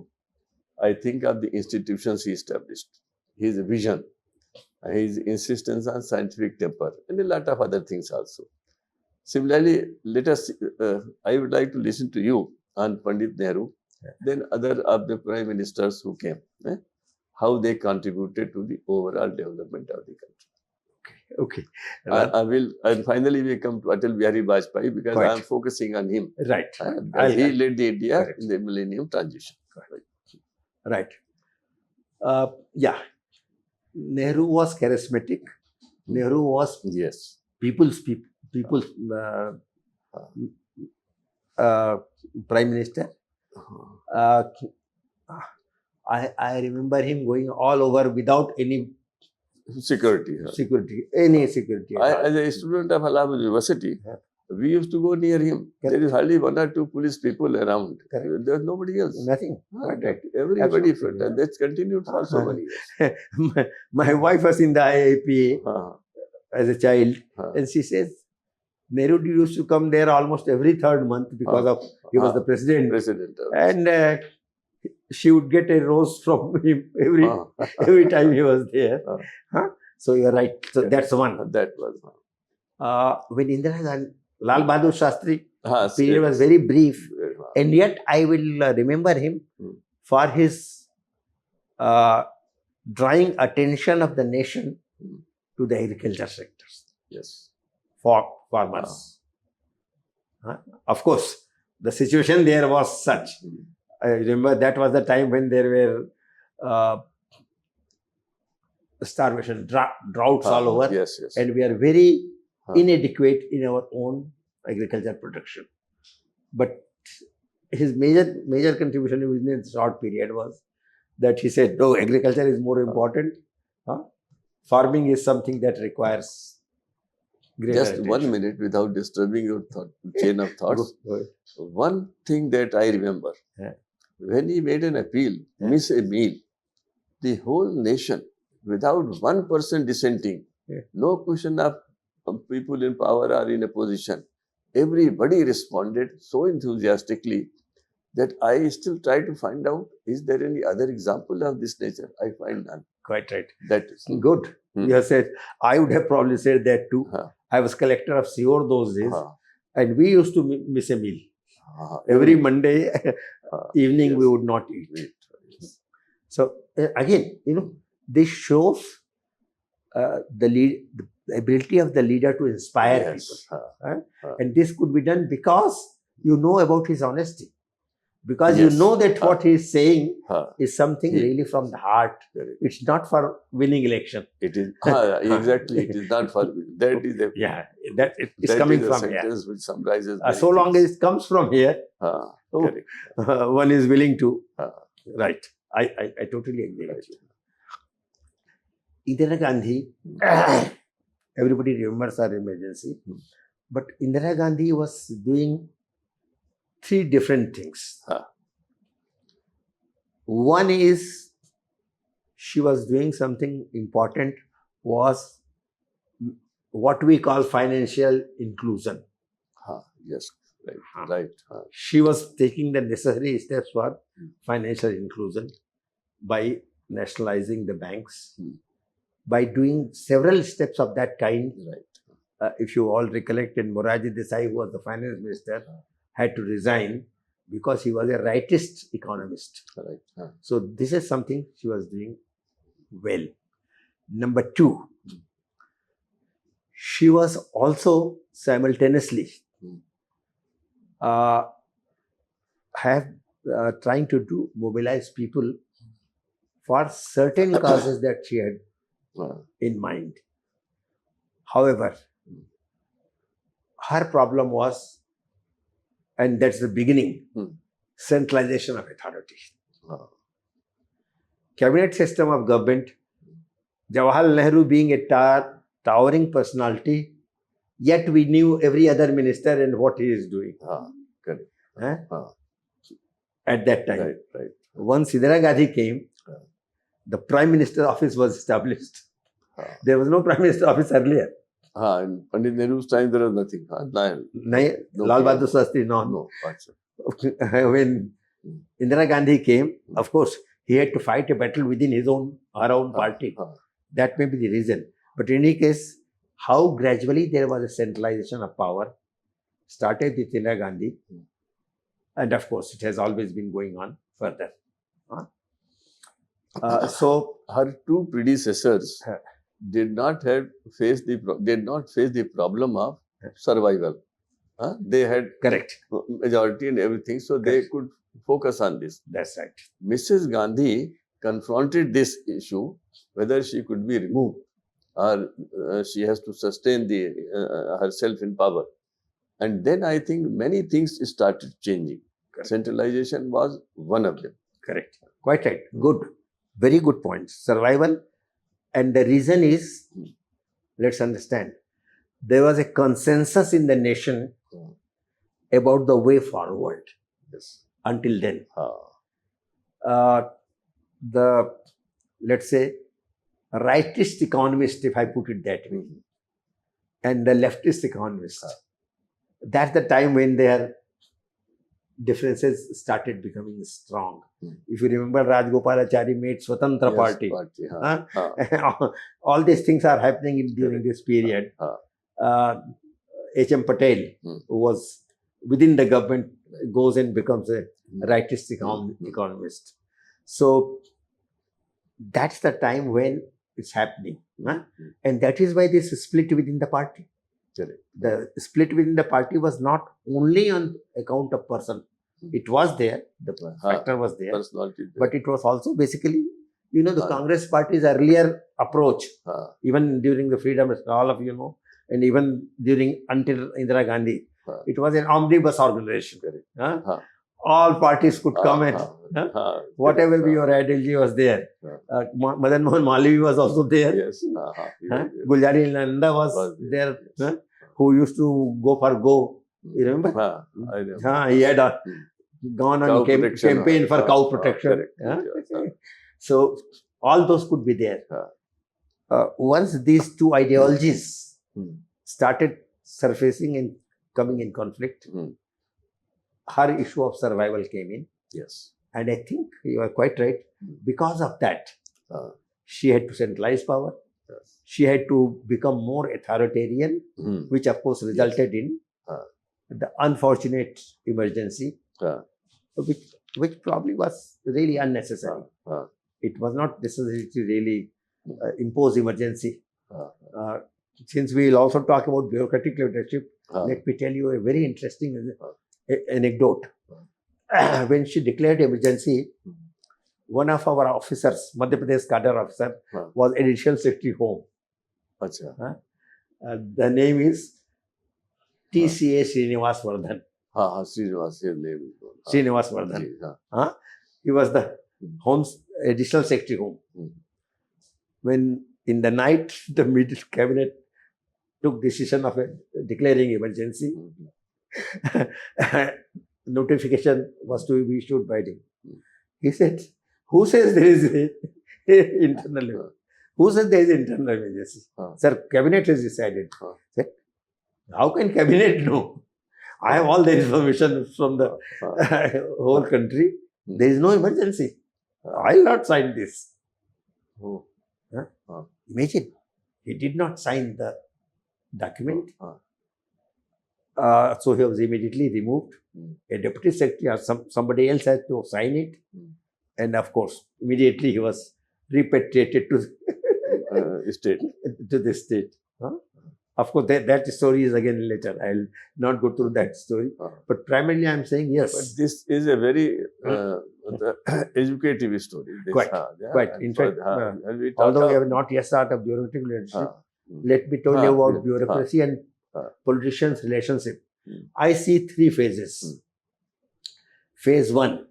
Speaker 1: I think of the institutions he established, his vision, his insistence on scientific temper, and a lot of other things also. Similarly, I would like to listen to you on Pandit Nehru, then other of the prime ministers who came, how they contributed to the overall development of the country.
Speaker 2: Okay.
Speaker 1: And finally we come to Atal Bihari Vajpayee, because I am focusing on him.
Speaker 2: Right.
Speaker 1: Because he led the India
Speaker 2: Correct.
Speaker 1: in the millennium transition.
Speaker 2: Right. Yeah. Nehru was charismatic. Nehru was
Speaker 1: Yes.
Speaker 2: people's prime minister. I remember him going all over without any
Speaker 1: Security.
Speaker 2: any security. at all.
Speaker 1: As a student of Allahabad University,
Speaker 2: Yeah.
Speaker 1: we used to go near him.
Speaker 2: Correct.
Speaker 1: There is hardly one or two police people around.
Speaker 2: Correct.
Speaker 1: There is nobody else.
Speaker 2: Nothing. Right.
Speaker 1: Everybody
Speaker 2: Absolutely,
Speaker 1: felt.
Speaker 2: yeah.
Speaker 1: And that's continued for so many years.
Speaker 2: My wife was in the IIPA as a child, and she says Nehru used to come there almost every third month because of he was the president,
Speaker 1: President.
Speaker 2: and she would get a rose from him every time he was there. So you're right. So that's one.
Speaker 1: That was.
Speaker 2: When Indira Gandhi, Lal Bahadur Shastri period
Speaker 1: Yes.
Speaker 2: was very brief, and yet I will remember him for his drawing attention of the nation to the agriculture sectors.
Speaker 1: Yes.
Speaker 2: For farmers. Of course, the situation there was such. I remember that was the time when there were starvation, droughts all over,
Speaker 1: Yes.
Speaker 2: and we are very inadequate in our own agriculture production. But his major contribution within a short period was that he said, no, agriculture is more important. Farming is something that requires greater
Speaker 1: Just
Speaker 2: attention.
Speaker 1: 1 minute without disturbing your chain of thoughts. One thing that I remember, when he made an appeal, miss a meal, the whole nation, without one person dissenting, no question of people in power or in a position, everybody responded so enthusiastically that I still try to find out, is there any other example of this nature? I find none.
Speaker 2: Quite right.
Speaker 1: That is
Speaker 2: good. You have said, I would have probably said that too. I was collector of Seor those days, and we used to miss a meal. Every Monday evening we would not eat. So again, this shows the ability of the leader to inspire people. And this could be done because you know about his honesty. Because you know that what he is saying is something really from the heart. It's not for winning election.
Speaker 1: It is exactly. It is not for that is a
Speaker 2: that it's coming from here.
Speaker 1: Which summarizes
Speaker 2: So long as it comes from here, one is willing to. Right. I totally agree with you. Indira Gandhi, everybody remembers our emergency, but Indira Gandhi was doing 3 different things. One is she was doing something important, was what we call financial inclusion.
Speaker 1: Yes, right.
Speaker 2: She was taking the necessary steps for financial inclusion by nationalizing the banks, by doing several steps of that kind. If you all recollect, in Morarji Desai, who was the finance minister, had to resign because he was a rightist economist. So this is something she was doing well. Number 2, she was also simultaneously trying to mobilize people for certain causes that she had in mind. However, her problem was, and that's the beginning, centralization of authority. Cabinet system of government, Jawaharlal Nehru being a towering personality, Yet we knew every other minister and what he is doing.
Speaker 1: Correct.
Speaker 2: Huh? At that time.
Speaker 1: Right.
Speaker 2: Once Indira Gandhi came, the Prime Minister office was established. There was no Prime Minister office earlier.
Speaker 1: In Pandit Nehru's time, there was nothing.
Speaker 2: Lal Bahadur Shastri, no. When Indira Gandhi came, of course, he had to fight a battle within her own party. That may be the reason. But in any case, how gradually there was a centralization of power started with Indira Gandhi. And of course, it has always been going on further. So
Speaker 1: her two predecessors did not face the problem of survival. They had
Speaker 2: correct
Speaker 1: majority and everything, so they could focus on this.
Speaker 2: That's right.
Speaker 1: Mrs. Gandhi confronted this issue, whether she could be removed or she has to sustain herself in power. And then I think many things started changing. Correct. Centralization was one of them.
Speaker 2: Correct. Quite right. Good. Very good point. Survival. And the reason is, let's understand, there was a consensus in the nation about the way forward.
Speaker 1: Yes.
Speaker 2: Until then. Let's say, rightist economist, if I put it that way, and the leftist economist. That's the time when their differences started becoming strong. If you remember, Rajgopalachari made Swatantra Party. All these things are happening during this period. H.M. Patel, who was within the government, goes and becomes a rightist economist. So that's the time when it's happening. And that is why this split within the party. The split within the party was not only on account of person. It was there, the factor was there, but it was also basically, the Congress party's earlier approach, even during the freedom, all of you know, and even until Indira Gandhi, it was an omnibus organization. All parties could come and whatever be your ideology was there. Madan Mohan Malvi was also there.
Speaker 1: Yes.
Speaker 2: Guljari Nanda was there, who used to go for Go. You remember? He had gone on campaign for cow protection. So all those could be there. Once these two ideologies started surfacing and coming in conflict, her issue of survival came in.
Speaker 1: Yes.
Speaker 2: And I think you are quite right. Because of that, she had to centralize power.
Speaker 1: Yes.
Speaker 2: She had to become more authoritarian, which of course resulted in the unfortunate emergency, which probably was really unnecessary. It was not necessary to really impose emergency. Since we will also talk about bureaucratic leadership, let me tell you a very interesting anecdote. When she declared emergency, one of our officers, Madhya Pradesh cadre officer, was additional secretary home. The name is TCA Srinivas Vardhan. Srinivas Vardhan. He was the home's additional secretary home. When in the night the middle cabinet took decision of declaring emergency, notification was to be issued by him. He said, "Who says there is internal? Who says there is internal emergency? Sir, cabinet has decided." Said, "How can cabinet know? I have all the information from the whole country. There is no emergency. I will not sign this." Imagine, he did not sign the document. So he was immediately removed. A deputy secretary or somebody else had to sign it. And of course, immediately he was repatriated to the state. Of course, that story is again later. I'll not go through that story. But primarily, I'm saying yes.
Speaker 1: But this is a very educative story.
Speaker 2: Quite. In fact, although we have not yet started bureaucratic leadership, let me tell you about bureaucracy and politicians' relationship. I see three phases. Phase one,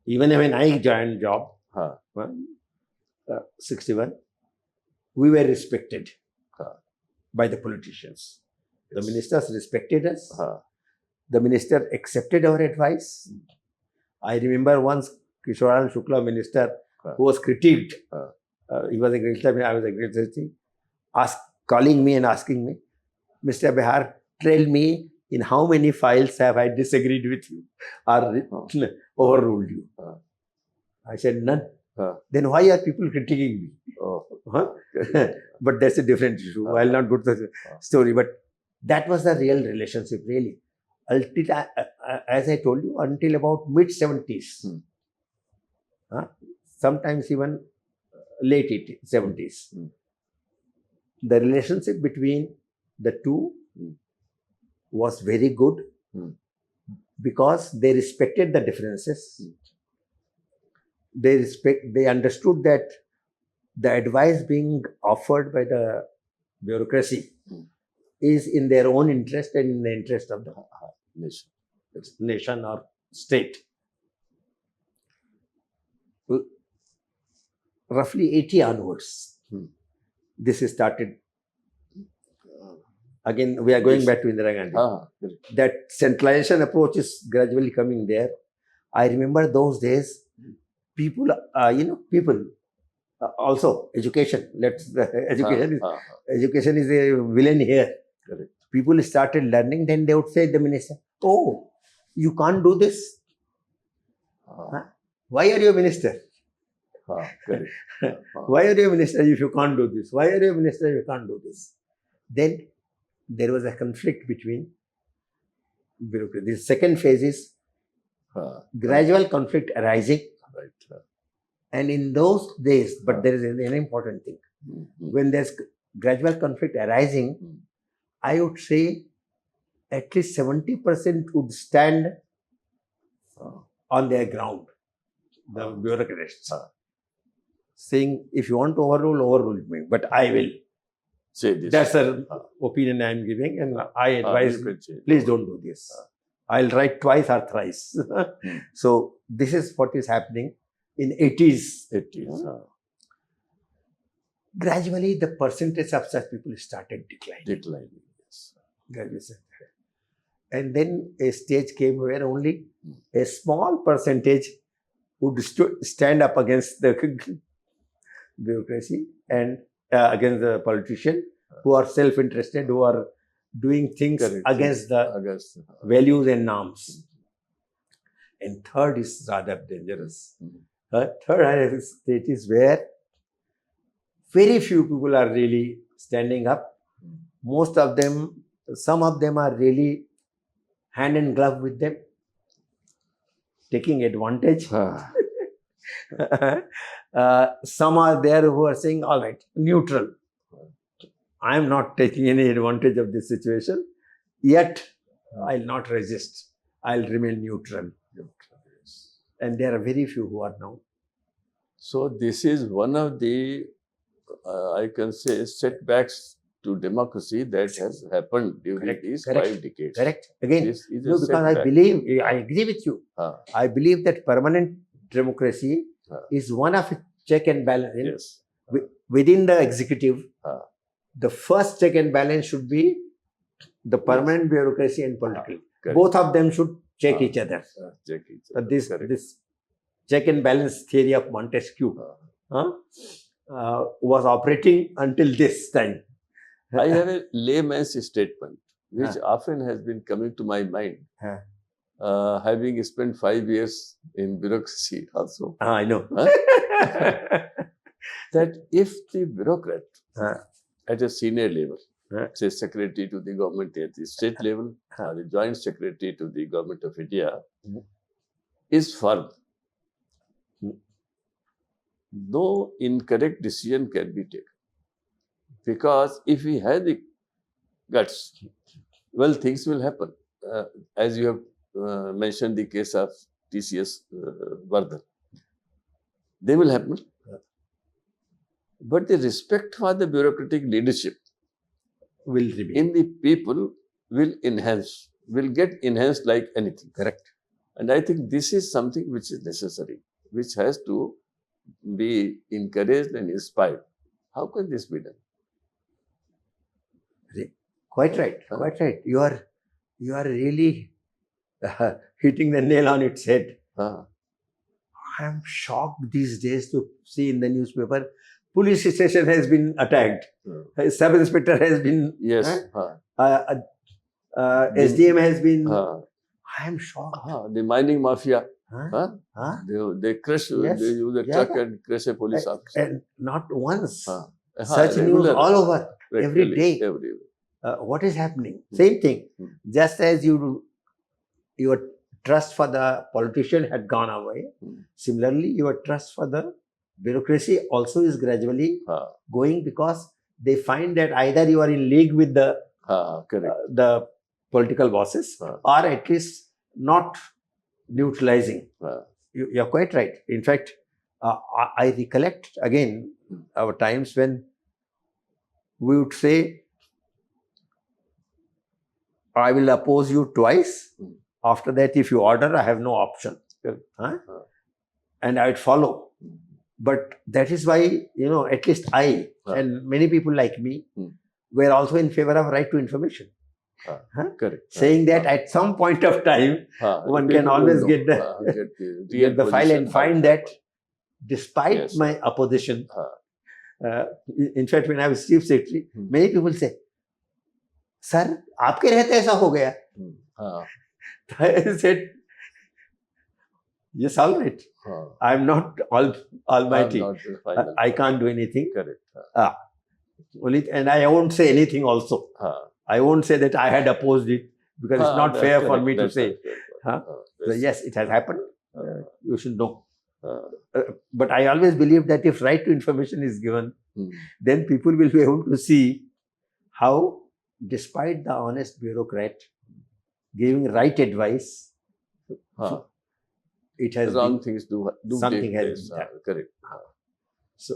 Speaker 2: even when I joined job, 61, we were respected by the politicians. The
Speaker 1: Yes.
Speaker 2: ministers respected us.
Speaker 1: Ah,
Speaker 2: The minister accepted our advice. I remember once Kishoran Shukla minister who was critiqued. He was agriculture, I was agriculture. Calling me and asking me, Mr. Behar, tell me in how many files have I disagreed with you or overruled you? I said none. Then why are people critiquing me? Huh? But that's a different issue. I'll not go to the story. But that was the real relationship, really. Until, as I told you, until about mid-70s. Sometimes even late 70s. The relationship between the two was very good because they respected the differences. They understood that the advice being offered by the bureaucracy is in their own interest and in the interest of the nation or state. Roughly 80 onwards, this is started. Again, we are going back to Indira Gandhi. That centralization approach is gradually coming there. I remember those days, people, also education. Education is a villain here. Correct. People started learning, then they would say to the minister, "Oh, you can't do this. Why are you a minister? Why are you a minister if you can't do this? Why are you a minister if you can't do this?" Then there was a conflict between bureaucracy. The second phase is gradual conflict arising. Right. And in those days, but there is an important thing. When there's gradual conflict arising, I would say at least 70% would stand on their ground, the bureaucrats, saying, if you want to overrule me, but I will. Say this. That's the opinion I am giving, and I advise, please don't do this. I'll write twice or thrice. So this is what is happening in 80s. Gradually, the percentage of such people started declining. Yes. And then a stage came where only a small percentage would stand up against the bureaucracy and against the politician who are self-interested, who are doing things against the values and norms. And third is rather dangerous. Third state is where very few people are really standing up. Most of them, some of them are really hand in glove with them, taking advantage. Some are there who are saying, all right, neutral. I am not taking any advantage of this situation, yet I'll not resist. I'll remain neutral. And there are very few who are now.
Speaker 1: So this is one of the, I can say, setbacks to democracy that has happened during these 5 decades.
Speaker 2: Correct. Again, because I agree with you. I believe that permanent democracy is one of check and balance. Within the executive, the first check and balance should be the permanent bureaucracy and political. Both of them should check each other. This check and balance theory of Montesquieu was operating until this time.
Speaker 1: I have a layman's statement which often has been coming to my mind. Having spent 5 years in bureaucracy also.
Speaker 2: I know.
Speaker 1: That if the bureaucrat at a senior level, say secretary to the government at the state level, or the joint secretary to the government of India, is firm, no incorrect decision can be taken. Because if he has the guts, well, things will happen. As you have mentioned the case of TCS Vardhan. They will happen. But the respect for the bureaucratic leadership
Speaker 2: will remain.
Speaker 1: In the people will get enhanced like anything.
Speaker 2: Correct.
Speaker 1: And I think this is something which is necessary, which has to be encouraged and inspired. How can this be done?
Speaker 2: Quite right. Quite right. You are really hitting the nail on its head. I am shocked these days to see in the newspaper, police station has been attacked. Sub-inspector has been.
Speaker 1: Yes.
Speaker 2: SDM has been. I am shocked.
Speaker 1: The mining mafia.
Speaker 2: Huh?
Speaker 1: They crush.
Speaker 2: Yes.
Speaker 1: They use a truck and crush a police officer.
Speaker 2: And not once.
Speaker 1: Such
Speaker 2: news all over. Every day.
Speaker 1: Every day.
Speaker 2: What is happening? Same thing. Just as your trust for the politician had gone away, similarly, your trust for the bureaucracy also is gradually going, because they find that either you are in league with the political bosses, or at least not neutralizing. You're quite right. In fact, I recollect again our times when we would say, I will oppose you twice. After that, if you order, I have no option. And I would follow. But that is why, at least I and many people like me were also in favor of right to information.
Speaker 1: Correct.
Speaker 2: Saying that at some point of time, one can always get the file and find that despite my opposition, in fact, when I was chief secretary, many people say, Sir, आपके रहते ऐसा हो गया. I said, yes, all right. I'm not almighty. I can't do anything.
Speaker 1: Correct.
Speaker 2: And I won't say anything also. I won't say that I had opposed it, because it's not fair for me to say. So yes, it has happened. You should know. But I always believe that if right to information is given, then people will be able to see how, despite the honest bureaucrat giving right advice, it has
Speaker 1: wrong things do
Speaker 2: something
Speaker 1: take
Speaker 2: has
Speaker 1: place.
Speaker 2: been done.
Speaker 1: Correct.
Speaker 2: So,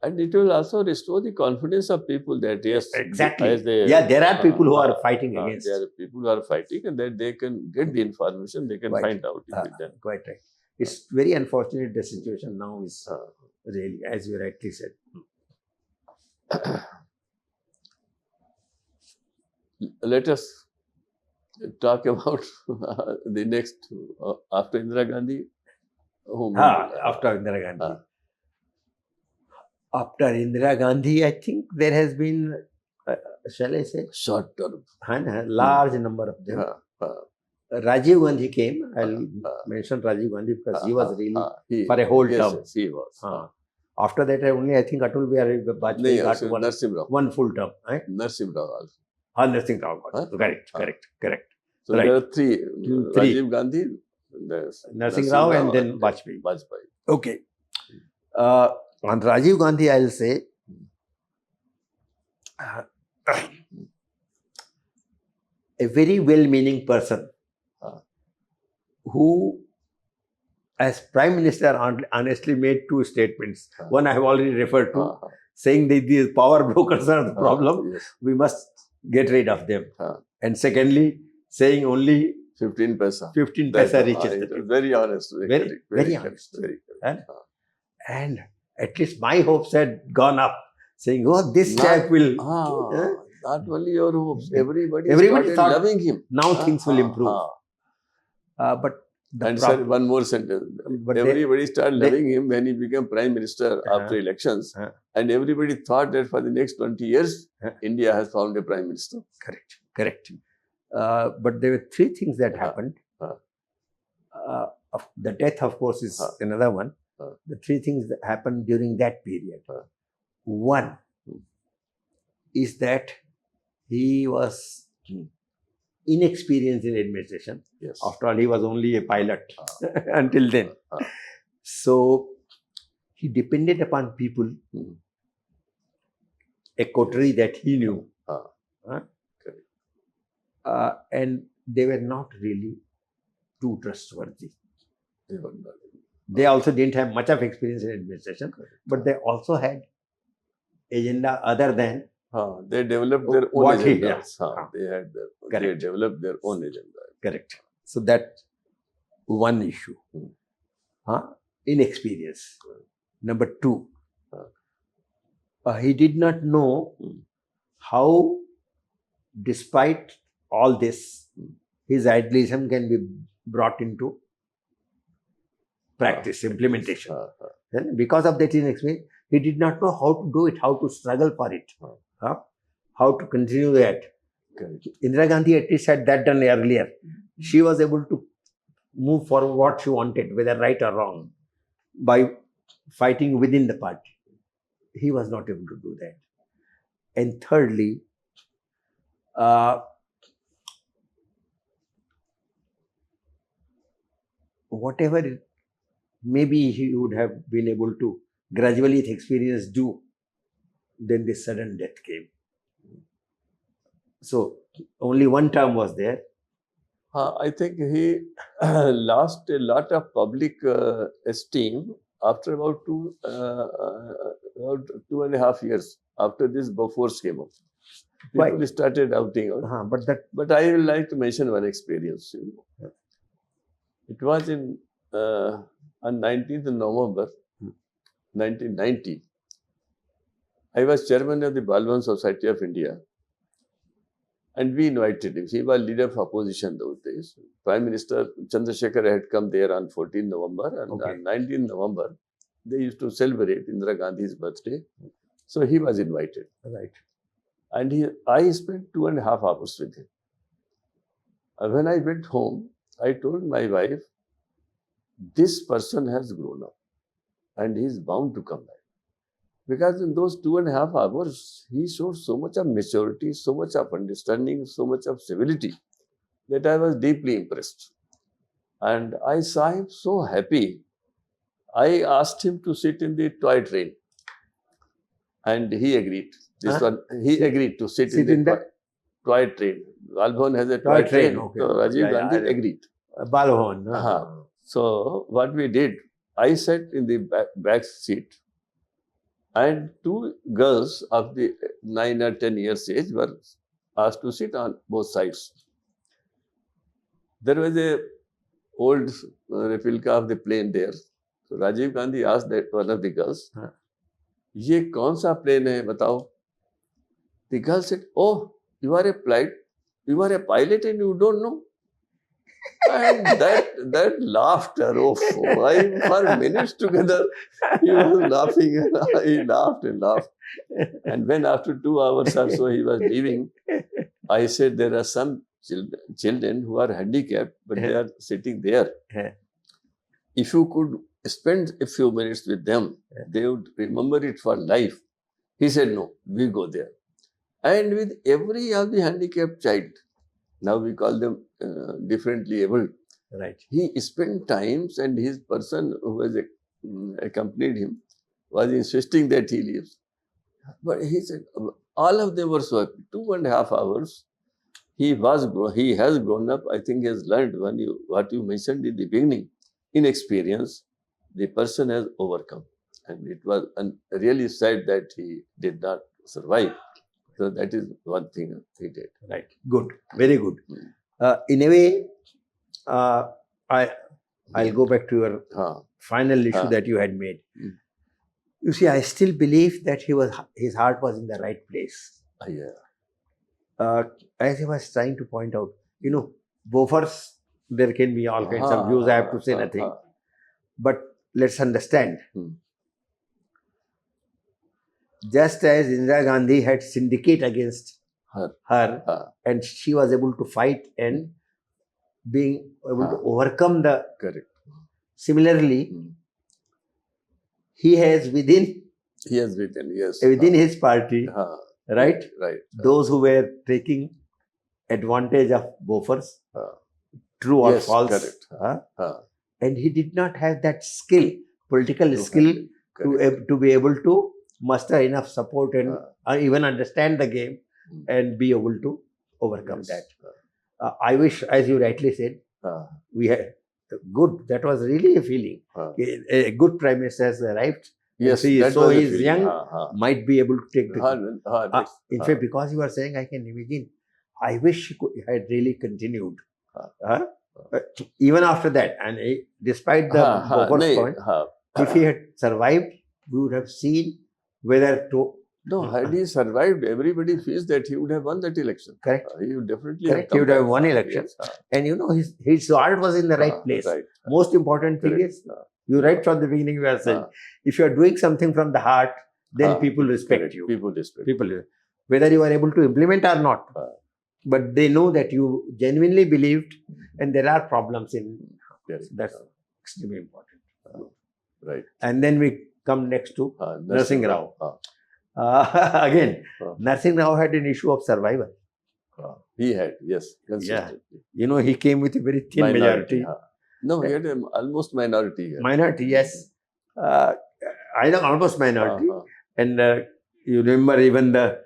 Speaker 1: and it will also restore the confidence of people that yes,
Speaker 2: exactly. There are people who are fighting against.
Speaker 1: There are people who are fighting, and that they can get the information, they can find out if it's done.
Speaker 2: Quite right. It's very unfortunate the situation now is really, as you rightly said.
Speaker 1: Let us talk about the next after Indira Gandhi.
Speaker 2: After Indira Gandhi. After Indira Gandhi, I think there has been, shall I say,
Speaker 1: short term,
Speaker 2: large number of them. Rajiv Gandhi came. I'll mention Rajiv Gandhi because he was really for a whole term.
Speaker 1: Yes, he was.
Speaker 2: After that, only Atul Bihari Vajpayee got one full term.
Speaker 1: Narsim Rao also.
Speaker 2: Narsim Rao. Correct.
Speaker 1: So there are three. Rajiv Gandhi,
Speaker 2: Narsim Rao, and then Vajpayee. Okay. On Rajiv Gandhi, I'll say a very well-meaning person who, as Prime Minister, honestly made two statements. One I have already referred to, saying that these power brokers are the problem. We must get rid of them. And secondly, saying only
Speaker 1: 15 paisa.
Speaker 2: 15 paisa reaches the
Speaker 1: people. Very honest.
Speaker 2: Very honest. And at least my hopes had gone up, saying, oh, this chap will...
Speaker 1: Not only your hopes. Everybody
Speaker 2: thought
Speaker 1: loving him.
Speaker 2: Now things will improve.
Speaker 1: Sir, one more sentence. Everybody started loving him when he became Prime Minister after elections. And everybody thought that for the next 20 years, India has found a Prime Minister.
Speaker 2: Correct. But there were three things that happened. The death, of course, is another one. The three things that happened during that period. One is that he was inexperienced in administration.
Speaker 1: Yes.
Speaker 2: After all, he was only a pilot until then. So he depended upon people, a coterie that he knew. And they were not really too trustworthy. They also didn't have much of experience in administration, but they also had agenda other than
Speaker 1: they developed their own agenda.
Speaker 2: They
Speaker 1: developed their own agenda.
Speaker 2: Correct. So that one issue. Inexperience. Number two, he did not know how despite all this, his idealism can be brought into practice, implementation. Then because of that inexperience, he did not know how to do it, how to struggle for it, how to continue that.
Speaker 1: Correct.
Speaker 2: Indira Gandhi at least had that done earlier. She was able to move forward what she wanted, whether right or wrong, by fighting within the party. He was not able to do that. And thirdly, whatever maybe he would have been able to gradually with experience do, then this sudden death came. So only one term was there.
Speaker 1: I think he lost a lot of public esteem after about 2.5 years after this Bofors came up. People started doubting. But I would like to mention one experience. It was in on 19th November 1990. I was chairman of the Balwan Society of India. And we invited him. He was leader of opposition those days. Prime Minister Chandrasekhar had come there on 14th November. And on 19th November, they used to celebrate Indira Gandhi's birthday. So he was invited.
Speaker 2: Right.
Speaker 1: And I spent 2.5 hours with him. When I went home, I told my wife, this person has grown up and he is bound to come back. Because in those 2.5 hours, he showed so much of maturity, so much of understanding, so much of civility that I was deeply impressed. And I saw him so happy. I asked him to sit in the toy train. And he agreed. He agreed to sit in the toy train. Balbhavan has a toy train.
Speaker 2: Okay.
Speaker 1: So Rajiv Gandhi agreed.
Speaker 2: Balbhavan.
Speaker 1: So what we did, I sat in the back seat. And 2 girls of the 9 or 10 years age were asked to sit on both sides. There was a old replica of the plane there. So Rajiv Gandhi asked that one of the girls, "Ye kaun sa plane hai, batao?" The girl said, "Oh, you are a pilot and you don't know." And that laughter, for minutes together, he was laughing and he laughed and laughed. And when after 2 hours or so he was leaving, I said, there are some children who are handicapped, but they are sitting there. If you could spend a few minutes with them, they would remember it for life. He said, no, we go there. And with every of the handicapped child, now we call them differently abled.
Speaker 2: Right.
Speaker 1: He spent times, and his person who was accompanied him was insisting that he leaves. But he said, all of them were so happy. 2.5 hours. He has grown up. I think he has learned what you mentioned in the beginning. In experience, the person has overcome. And it was really sad that he did not survive. So that is one thing he did.
Speaker 2: Right. Good. Very good. In a way, I'll go back to your final issue that you had made. You see, I still believe that his heart was in the right place. As I was trying to point out, Bofors, there can be all kinds of views. I have to say nothing. But let's understand. Just as Indira Gandhi had syndicate against her and she was able to fight and being able to overcome the...
Speaker 1: Correct.
Speaker 2: Similarly, he has within his party, right? Those who were taking advantage of Bofors, true or false. And he did not have that skill, political skill, to be able to muster enough support and even understand the game and be able to overcome that. I wish, as you rightly said, we had good. That was really a feeling. A good Prime Minister has arrived.
Speaker 1: Yes,
Speaker 2: so he is young, might be able to take the... in fact, because you are saying, I can imagine, I wish he had really continued. Even after that, and despite the Bofors point, if he had survived, we would have seen whether
Speaker 1: No, had he survived, everybody feels that he would have won that election.
Speaker 2: Correct.
Speaker 1: He would definitely
Speaker 2: Correct.
Speaker 1: have
Speaker 2: He would have won election.
Speaker 1: Yes,
Speaker 2: And his heart was in the right place.
Speaker 1: Right.
Speaker 2: Most important thing
Speaker 1: Correct.
Speaker 2: is, you right from the beginning we are saying, if you are doing something from the heart, then people respect
Speaker 1: correct.
Speaker 2: you.
Speaker 1: People respect.
Speaker 2: Whether you are able to implement or not. But they know that you genuinely believed, and there are problems in. That's extremely important.
Speaker 1: Right.
Speaker 2: And then we come next to Narsingh Rao. Again, Narsingh Rao had an issue of survival.
Speaker 1: He had, yes, consistently.
Speaker 2: Yeah. He came with a very thin majority.
Speaker 1: No, he had almost minority here.
Speaker 2: Minority, yes. I know almost minority. And you remember even the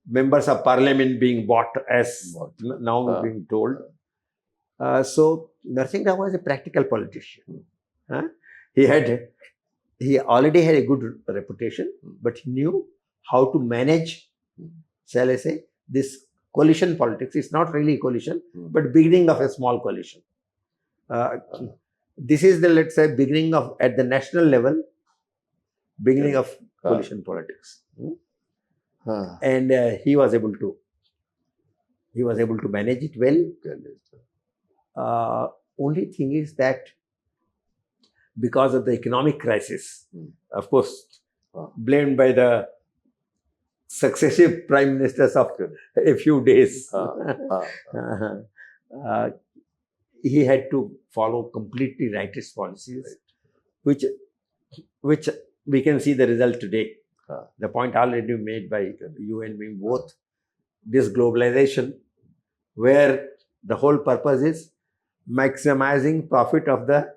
Speaker 2: members of parliament being bought as now being told. So Narsingh Rao was a practical politician. He already had a good reputation, but he knew how to manage, shall I say, this coalition politics. It's not really a coalition, but beginning of a small coalition. This is the, let's say, beginning of, at the national level, beginning of coalition politics. And he was able to manage it well. Only thing is that because of the economic crisis, of course, blamed by the successive prime ministers of a few days, he had to follow completely righteous policies, which we can see the result today. The point already made by you and me both, this globalization, where the whole purpose is maximizing profit of the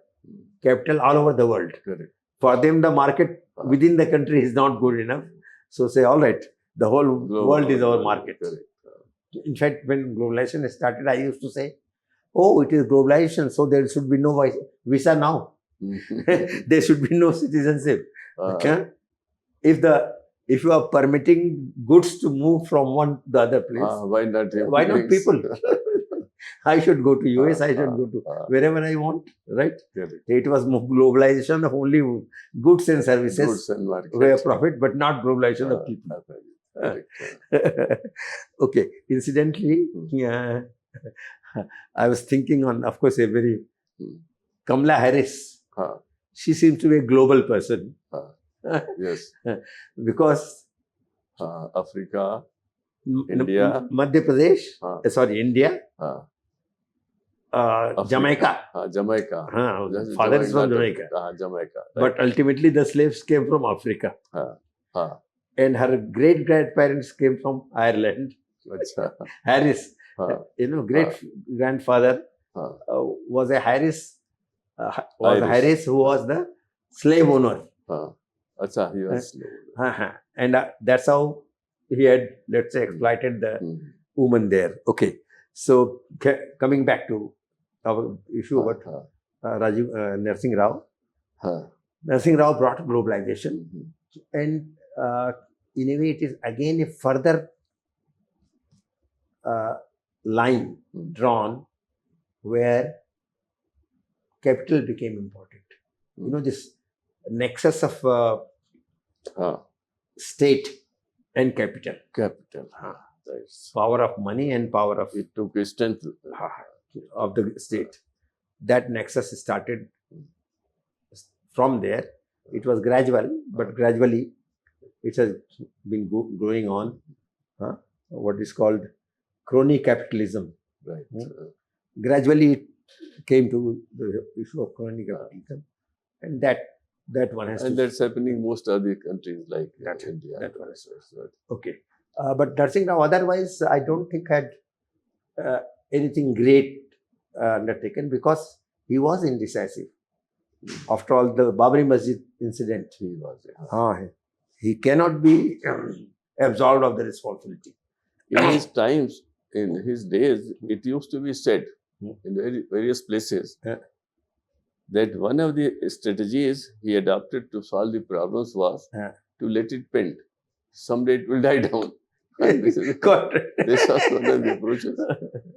Speaker 2: capital all over the world.
Speaker 1: Correct.
Speaker 2: For them, the market within the country is not good enough. So say, all right, the whole world is our market. In fact, when globalization started, I used to say, oh, it is globalization, so there should be no visa now. There should be no citizenship. If you are permitting goods to move from one to the other place,
Speaker 1: why not
Speaker 2: people? I should go to US, I should go to wherever I want, right? It was globalization of only goods and services,
Speaker 1: goods and markets,
Speaker 2: where profit, but not globalization of people. Okay, incidentally, I was thinking on, of course, a very Kamala Harris. She seems to be a global person.
Speaker 1: Yes.
Speaker 2: Because
Speaker 1: Africa, India,
Speaker 2: Madhya Pradesh, India, Jamaica.
Speaker 1: Jamaica.
Speaker 2: Father is from Jamaica.
Speaker 1: Jamaica. Right.
Speaker 2: But ultimately the slaves came from Africa. And her great-grandparents came from Ireland. Harris, great grandfather was a Harris, Harris who was the slave owner.
Speaker 1: He was slave.
Speaker 2: And that's how he had, let's say, exploited the woman there. Okay. So coming back to our issue about Narsingh Rao. Narsingh Rao brought globalization, and in a way it is again a further line drawn where capital became important. This nexus of state and capital. Power of money and power of
Speaker 1: it took strength
Speaker 2: of the state. That nexus started from there. It was gradual, but gradually it has been going on. What is called crony capitalism.
Speaker 1: Right.
Speaker 2: Gradually it came to the issue of crony capitalism, and that one has.
Speaker 1: And that's happening most other countries like India.
Speaker 2: That one is okay. But Narsingh Rao, otherwise, I don't think had anything great undertaken, because he was indecisive. After all, the Babri Masjid incident, he cannot be absolved of the responsibility.
Speaker 1: In his days, it used to be said in various places that one of the strategies he adopted to solve the problems was to let it pend. Someday it will die down. This was one of the approaches.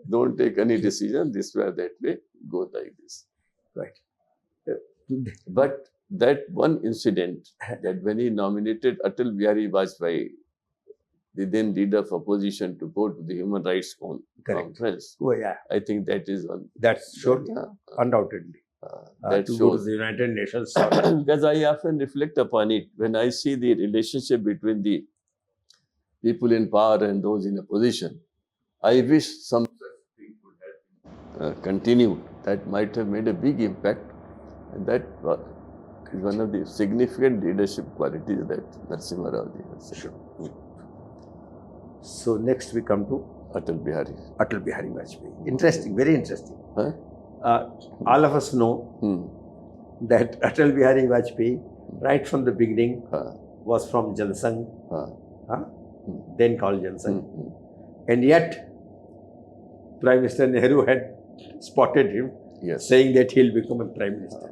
Speaker 1: Don't take any decision this way or that way. Go like this.
Speaker 2: Right.
Speaker 1: But that one incident, that when he nominated Atal Bihari Vajpayee the then leader of opposition, to go to the Human Rights Conference.
Speaker 2: Oh, yeah.
Speaker 1: I think that is one.
Speaker 2: That's sure, undoubtedly.
Speaker 1: That
Speaker 2: to
Speaker 1: shows.
Speaker 2: go to the United Nations.
Speaker 1: Because I often reflect upon it when I see the relationship between the people in power and those in opposition. I wish some thing would have continued. That might have made a big impact, and that is one of the significant leadership qualities that Narasimha Rao has.
Speaker 2: Sure. So next we come to
Speaker 1: Atal Bihari.
Speaker 2: Atal Bihari Vajpayee. Interesting, very interesting.
Speaker 1: Huh?
Speaker 2: All of us know that Atal Bihari Vajpayee, right from the beginning, was from Jansangh, then called Jansangh. And yet, Prime Minister Nehru had spotted him, saying that he'll become a Prime Minister.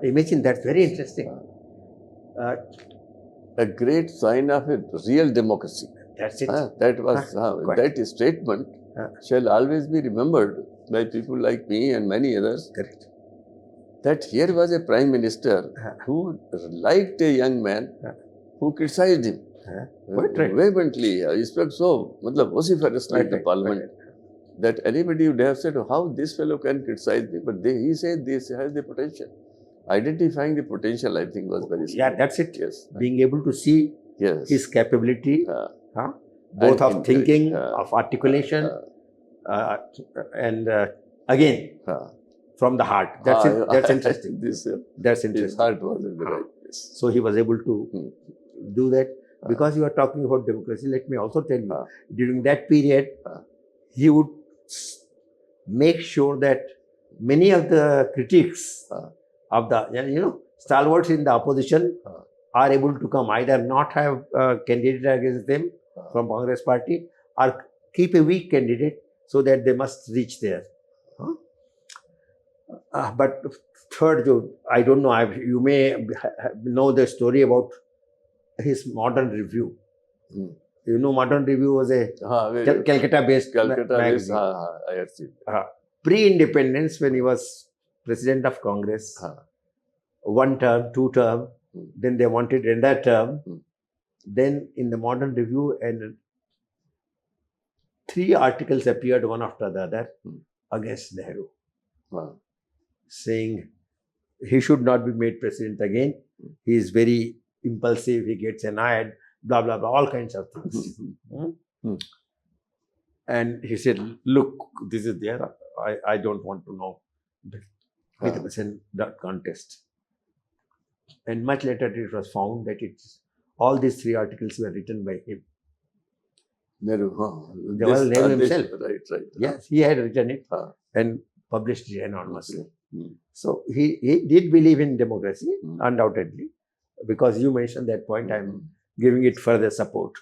Speaker 2: Imagine, that's very interesting.
Speaker 1: A great sign of a real democracy.
Speaker 2: That's it.
Speaker 1: That was that statement shall always be remembered by people like me and many others.
Speaker 2: Correct.
Speaker 1: That here was a Prime Minister who liked a young man who criticized him vehemently. He spoke so vociferously in the Parliament that anybody would have said, how this fellow can criticize me? But he said this has the potential. Identifying the potential, I think, was very
Speaker 2: Yeah, that's it.
Speaker 1: Yes.
Speaker 2: Being able to see his capability, both of thinking, of articulation, and again, from the heart. That's it. That's interesting. That's interesting.
Speaker 1: His heart was in the right place.
Speaker 2: So he was able to do that. Because you are talking about democracy, let me also tell you, during that period, he would make sure that many of the critics of the, stalwarts in the opposition are able to come, either not have a candidate against them from Congress party, or keep a weak candidate so that they must reach there. But third, I don't know, you may know the story about his Modern Review. You know, Modern Review was a Calcutta-based magazine.
Speaker 1: I have seen.
Speaker 2: Pre-independence, when he was president of Congress, 1 term, 2 term, then they wanted another term. Then in the Modern Review, and 3 articles appeared one after the other against Nehru, saying he should not be made president again. He is very impulsive, he gets annoyed, blah, blah, blah, all kinds of things. And he said, look, this is there. I don't want to know. It was in that contest. And much later it was found that all these 3 articles were written by him.
Speaker 1: Nehru,
Speaker 2: Nehru himself.
Speaker 1: Right.
Speaker 2: Yes, he had written it and published it anonymously. So he did believe in democracy, undoubtedly. Because you mentioned that point, I'm giving it further support.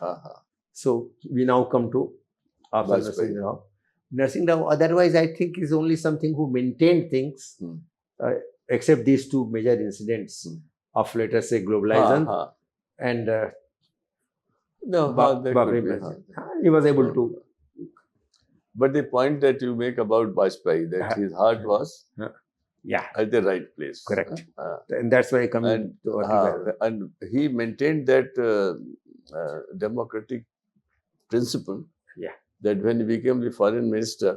Speaker 2: So we now come to Narasimha Rao. Narasimha Rao, otherwise, I think, is only something who maintained things, except these 2 major incidents of, let us say, globalization and he was able to.
Speaker 1: But the point that you make about Vajpayee, that his heart was at the right place.
Speaker 2: Correct. And that's why I come to
Speaker 1: and he maintained that democratic principle that when he became the foreign minister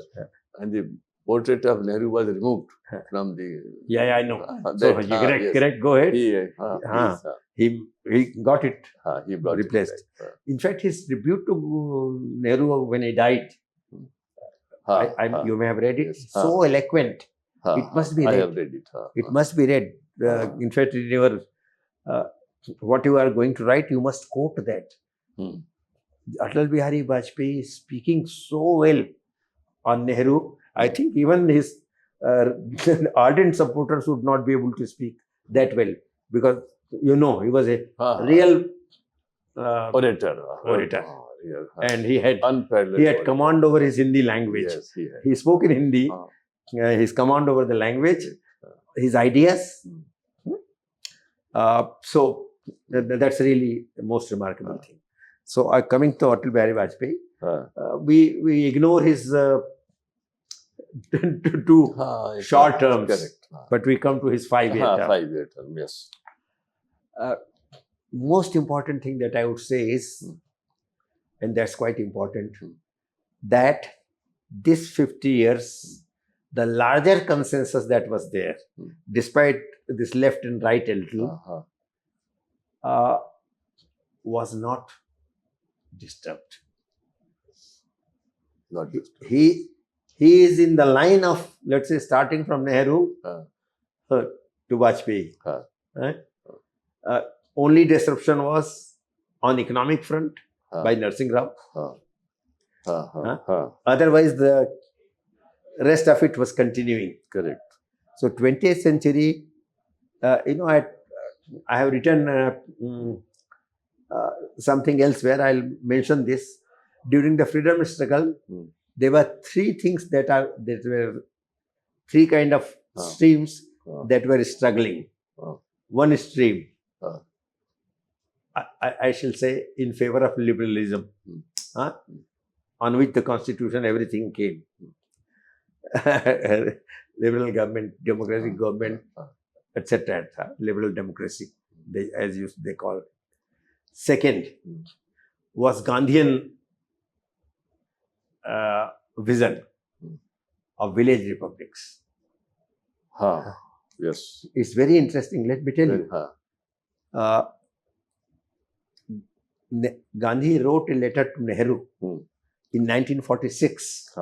Speaker 1: and the portrait of Nehru was removed from the...
Speaker 2: I know. So correct, go ahead. He got it
Speaker 1: he brought
Speaker 2: replaced.
Speaker 1: It right.
Speaker 2: In fact, his tribute to Nehru when he died, you may have read it, so eloquent. It must be read.
Speaker 1: I have read it.
Speaker 2: It must be read. In fact, in your, what you are going to write, you must quote that. Atal Bihari Vajpayee is speaking so well on Nehru. I think even his ardent supporters would not be able to speak that well, because he was a real
Speaker 1: orator.
Speaker 2: And he had command over his Hindi language.
Speaker 1: Yes,
Speaker 2: he spoke in Hindi. His command over the language, his ideas. So that's really the most remarkable thing. So coming to Atal Bihari Vajpayee, we ignore his 2 short terms,
Speaker 1: correct.
Speaker 2: But we come to his 5-year term.
Speaker 1: 5-year term, yes.
Speaker 2: Most important thing that I would say is and that's quite important, that this 50 years, the larger consensus that was there, despite this left and right a little, was not disturbed.
Speaker 1: Not disturbed.
Speaker 2: He is in the line of, let's say, starting from Nehru to Vajpayee. Only disruption was on economic front by Narsingh Rao. Otherwise, the rest of it was continuing.
Speaker 1: Correct.
Speaker 2: So 20th century, I have written something else where I'll mention this. During the freedom struggle, there were three things that were three kind of streams that were struggling. One stream, I shall say, in favor of liberalism, on which the constitution, everything came. Liberal government, democratic government, etc. Liberal democracy, they call it. Second was Gandhian vision of village republics.
Speaker 1: Yes.
Speaker 2: It's very interesting. Let me tell you. Gandhi wrote a letter to Nehru in 1946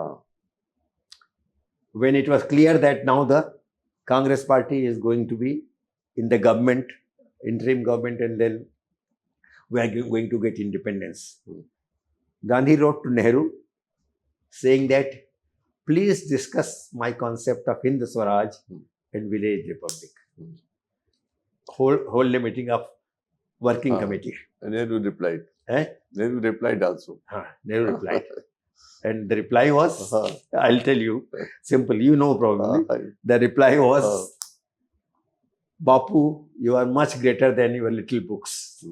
Speaker 2: when it was clear that now the Congress party is going to be in the government, interim government, and then we are going to get independence. Gandhi wrote to Nehru saying that, please discuss my concept of Hind Swaraj and village republic. Hold a meeting of working committee.
Speaker 1: And Nehru replied. Nehru replied also.
Speaker 2: Nehru replied. And the reply was, I'll tell you, simple, you know probably. The reply was, Bapu, you are much greater than your little books.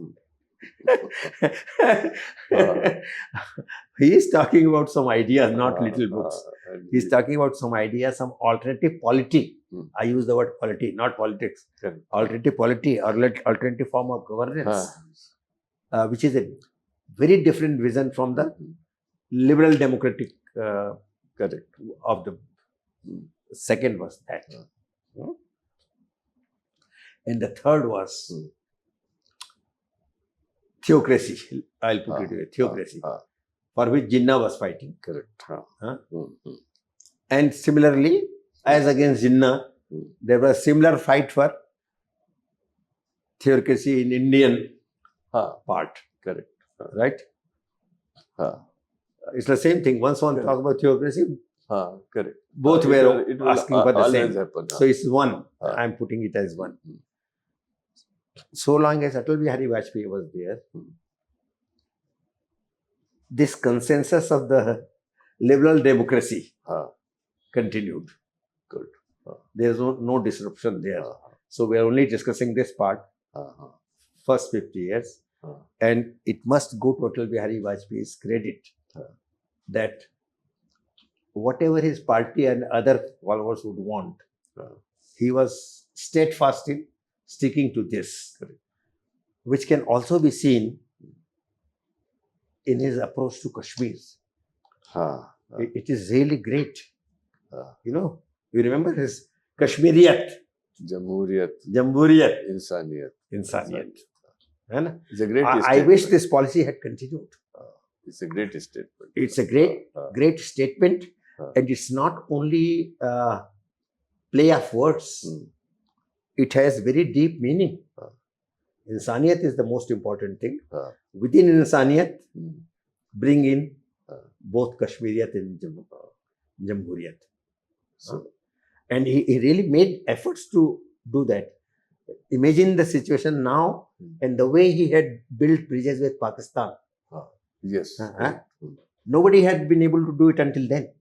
Speaker 2: He is talking about some ideas, not little books. He is talking about some ideas, some alternative polity. I use the word polity, not politics. Alternative polity or alternative form of governance, which is a very different vision from the liberal democratic of the second was that. And the third was theocracy. I'll put it away, theocracy, for which Jinnah was fighting.
Speaker 1: Correct.
Speaker 2: And similarly, as against Jinnah, there was a similar fight for theocracy in Indian part.
Speaker 1: Correct.
Speaker 2: Right? It's the same thing. Once one talks about theocracy,
Speaker 1: correct.
Speaker 2: Both were asking for the same.
Speaker 1: Happen,
Speaker 2: So it's one. I'm putting it as one. So long as Atal Bihari Vajpayee was there, this consensus of the liberal democracy continued.
Speaker 1: Good.
Speaker 2: There's no disruption there. So we are only discussing this part, first 50 years. And it must go to Atal Bihari Vajpayee's credit that whatever his party and other followers would want, he was steadfast in sticking to this, which can also be seen in his approach to Kashmir. It is really great. You remember his Kashmiriyat,
Speaker 1: Jamhuriyat, Insaniyat. It's a great statement.
Speaker 2: I wish this policy had continued.
Speaker 1: It's a great statement.
Speaker 2: It's a great statement, and it's not only play of words. It has very deep meaning. Insaniyat is the most important thing. Within Insaniyat, bring in both Kashmiriyat and Jamhuriyat. And he really made efforts to do that. Imagine the situation now and the way he had built bridges with Pakistan.
Speaker 1: Yes.
Speaker 2: Nobody had been able to do it until then.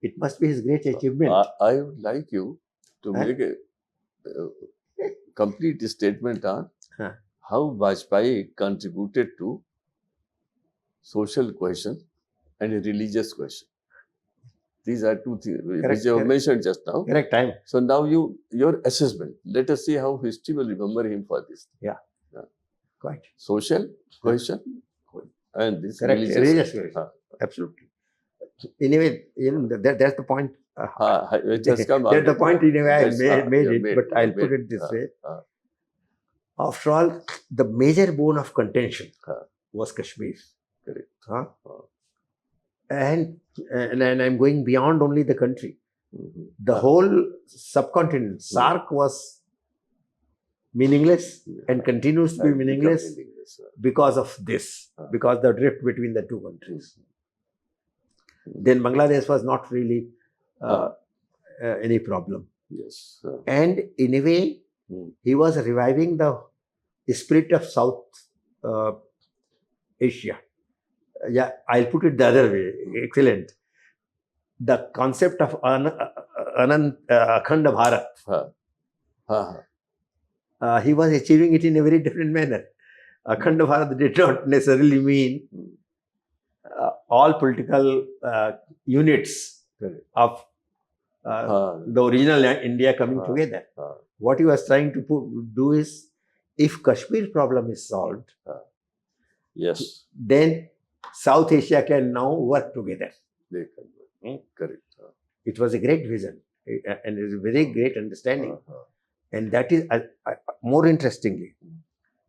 Speaker 2: It must be his great achievement.
Speaker 1: I would like you to make a complete statement on how Vajpayee contributed to social cohesion and a religious cohesion. These are two things which you have mentioned just now.
Speaker 2: Correct time.
Speaker 1: So now your assessment. Let us see how history will remember him for this.
Speaker 2: Yeah. Quite.
Speaker 1: Social cohesion And this
Speaker 2: Correct.
Speaker 1: religious.
Speaker 2: Absolutely. Anyway, that's the point.
Speaker 1: It has come
Speaker 2: That's the point. Anyway, I made
Speaker 1: you
Speaker 2: it,
Speaker 1: made-
Speaker 2: but
Speaker 1: you
Speaker 2: I'll put
Speaker 1: made-
Speaker 2: it this way. After all, the major bone of contention was Kashmir.
Speaker 1: Correct.
Speaker 2: And I'm going beyond only the country.
Speaker 1: Mhm.
Speaker 2: The whole subcontinent, SARC, was meaningless and continues to be
Speaker 1: Has become
Speaker 2: meaningless
Speaker 1: meaningless,
Speaker 2: because of this, because the drift between the two countries. Then Bangladesh was not really any problem.
Speaker 1: Yes.
Speaker 2: And in a way, he was reviving the spirit of South Asia. Yeah, I'll put it the other way. Excellent. The concept of Akhanda Bharat, he was achieving it in a very different manner. Akhanda Bharat did not necessarily mean all political units of the original India coming together. What he was trying to do is, if Kashmir problem is solved,
Speaker 1: yes,
Speaker 2: then South Asia can now work together.
Speaker 1: they can. Correct.
Speaker 2: It was a great vision and it is a very great understanding. And that is, more interestingly,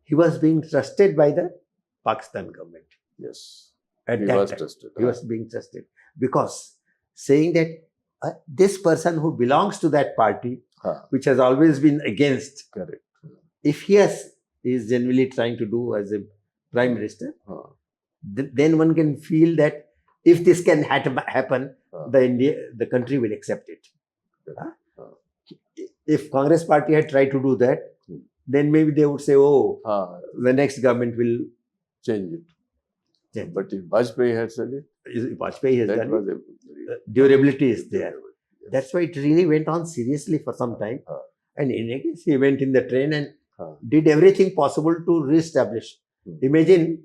Speaker 2: he was being trusted by the Pakistan government.
Speaker 1: Yes.
Speaker 2: At
Speaker 1: He
Speaker 2: that
Speaker 1: was
Speaker 2: time.
Speaker 1: trusted.
Speaker 2: He was being trusted because saying that this person who belongs to that party, which has always been against,
Speaker 1: Correct.
Speaker 2: if he is genuinely trying to do as a prime minister, then one can feel that if this can happen, the country will accept it. If Congress party had tried to do that, then maybe they would say, oh, the next government will
Speaker 1: change it. But if Vajpayee had said it,
Speaker 2: Vajpayee has
Speaker 1: that
Speaker 2: done
Speaker 1: was
Speaker 2: it. Durability is there. That's why it really went on seriously for some time. And in any case, he went in the train and did everything possible to re-establish. Imagine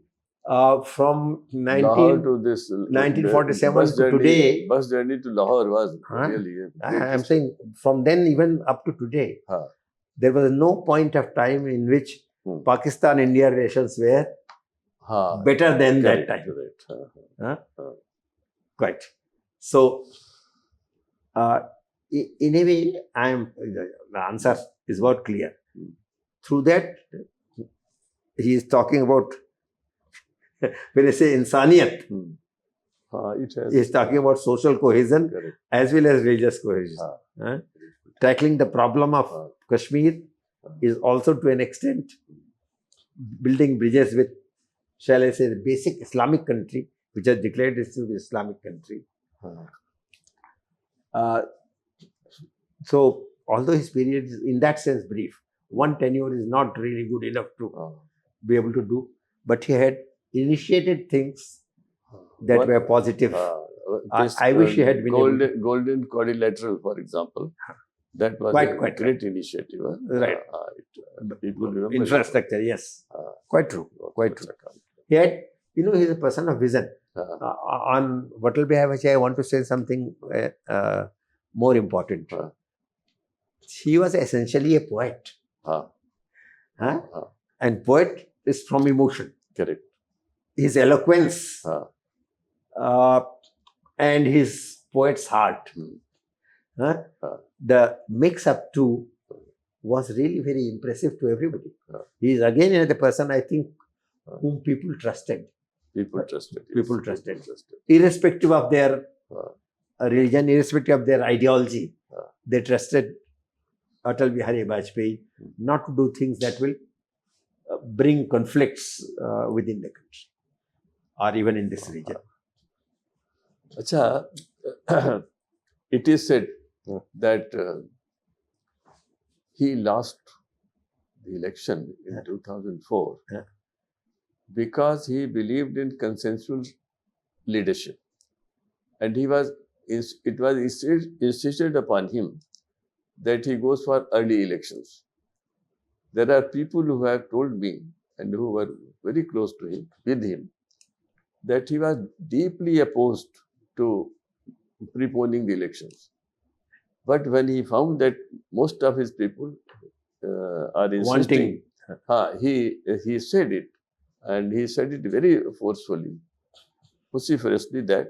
Speaker 2: from 1947 to today.
Speaker 1: Bus journey to Lahore was really.
Speaker 2: I'm saying from then even up to today, there was no point of time in which Pakistan-India relations were better than that time. Quite. So, in a way, the answer is about clear. Through that, he is talking about, when I say insaniyat, he is talking about social cohesion as well as religious cohesion. Tackling the problem of Kashmir is also to an extent building bridges with, shall I say, the basic Islamic country, which has declared itself an Islamic country. So, although his period is in that sense brief, one tenure is not really good enough to be able to do, but he had initiated things that were positive. I wish he had been
Speaker 1: Golden Quadrilateral, for example. That was a great initiative.
Speaker 2: Right.
Speaker 1: People remember
Speaker 2: infrastructure, yes. Quite true. Quite true. He had, he's a person of vision. On what will be, I want to say something more important. He was essentially a poet. And poet is from emotion.
Speaker 1: Correct.
Speaker 2: His eloquence and his poet's heart. The mix-up too was really very impressive to everybody. He is again the person, I think, whom people trusted.
Speaker 1: People trusted.
Speaker 2: Irrespective of their religion, irrespective of their ideology, they trusted Atal Bihari Vajpayee not to do things that will bring conflicts within the country or even in this region.
Speaker 1: It is said that he lost the election in 2004 because he believed in consensual leadership, and it was insisted upon him that he goes for early elections. There are people who have told me and who were very close to him, with him, that he was deeply opposed to preponing the elections. But when he found that most of his people are insisting, he said it. and he said it very forcefully, vociferously, that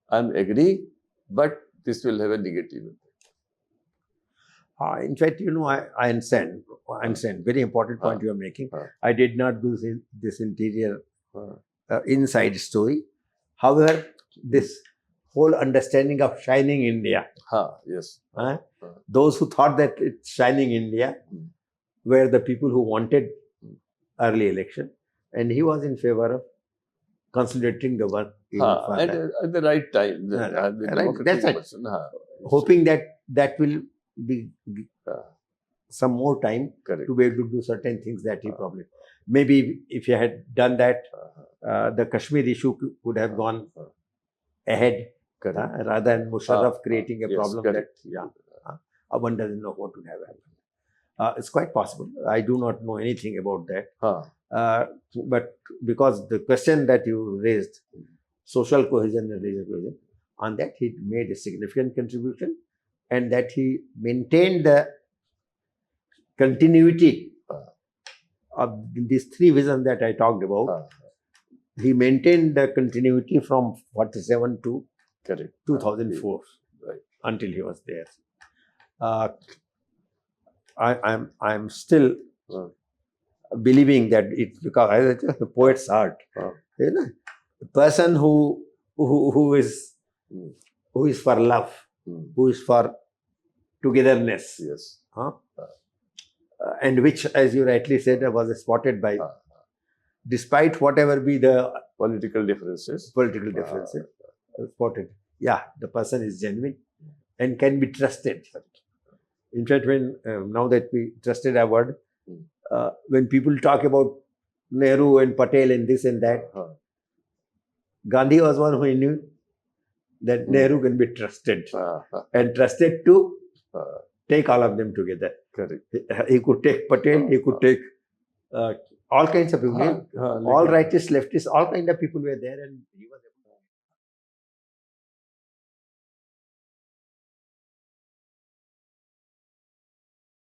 Speaker 1: I'm agreeing, but this will have a negative impact.
Speaker 2: In fact, I understand. Very important point you are making. I did not do this interior inside story. However, this whole understanding of shining India.
Speaker 1: Yes.
Speaker 2: Those who thought that it's shining India were the people who wanted early election, and he was in favor of consolidating the work
Speaker 1: at the right time.
Speaker 2: That's right. Hoping that will be some more time to be able to do certain things that he probably. Maybe if he had done that, the Kashmir issue could have gone ahead rather than Musharraf creating a problem that one doesn't know what would have happened. It's quite possible. I do not know anything about that. But because the question that you raised, social cohesion and regional cohesion, on that he made a significant contribution, and that he maintained the continuity of these three visions that I talked about. He maintained the continuity from 47 to 2004 until he was there. I'm still believing that it's because the poet's heart. A person who is for love, who is for togetherness, and which, as you rightly said, was spotted by, despite whatever be the
Speaker 1: political differences,
Speaker 2: spotted. Yeah, the person is genuine and can be trusted. In fact, when now that we trusted our word, when people talk about Nehru and Patel and this and that, Gandhi was one who knew that Nehru can be trusted and trusted to take all of them together. He could take Patel, he could take all kinds of people, all righteous leftists, all kinds of people were there, and he was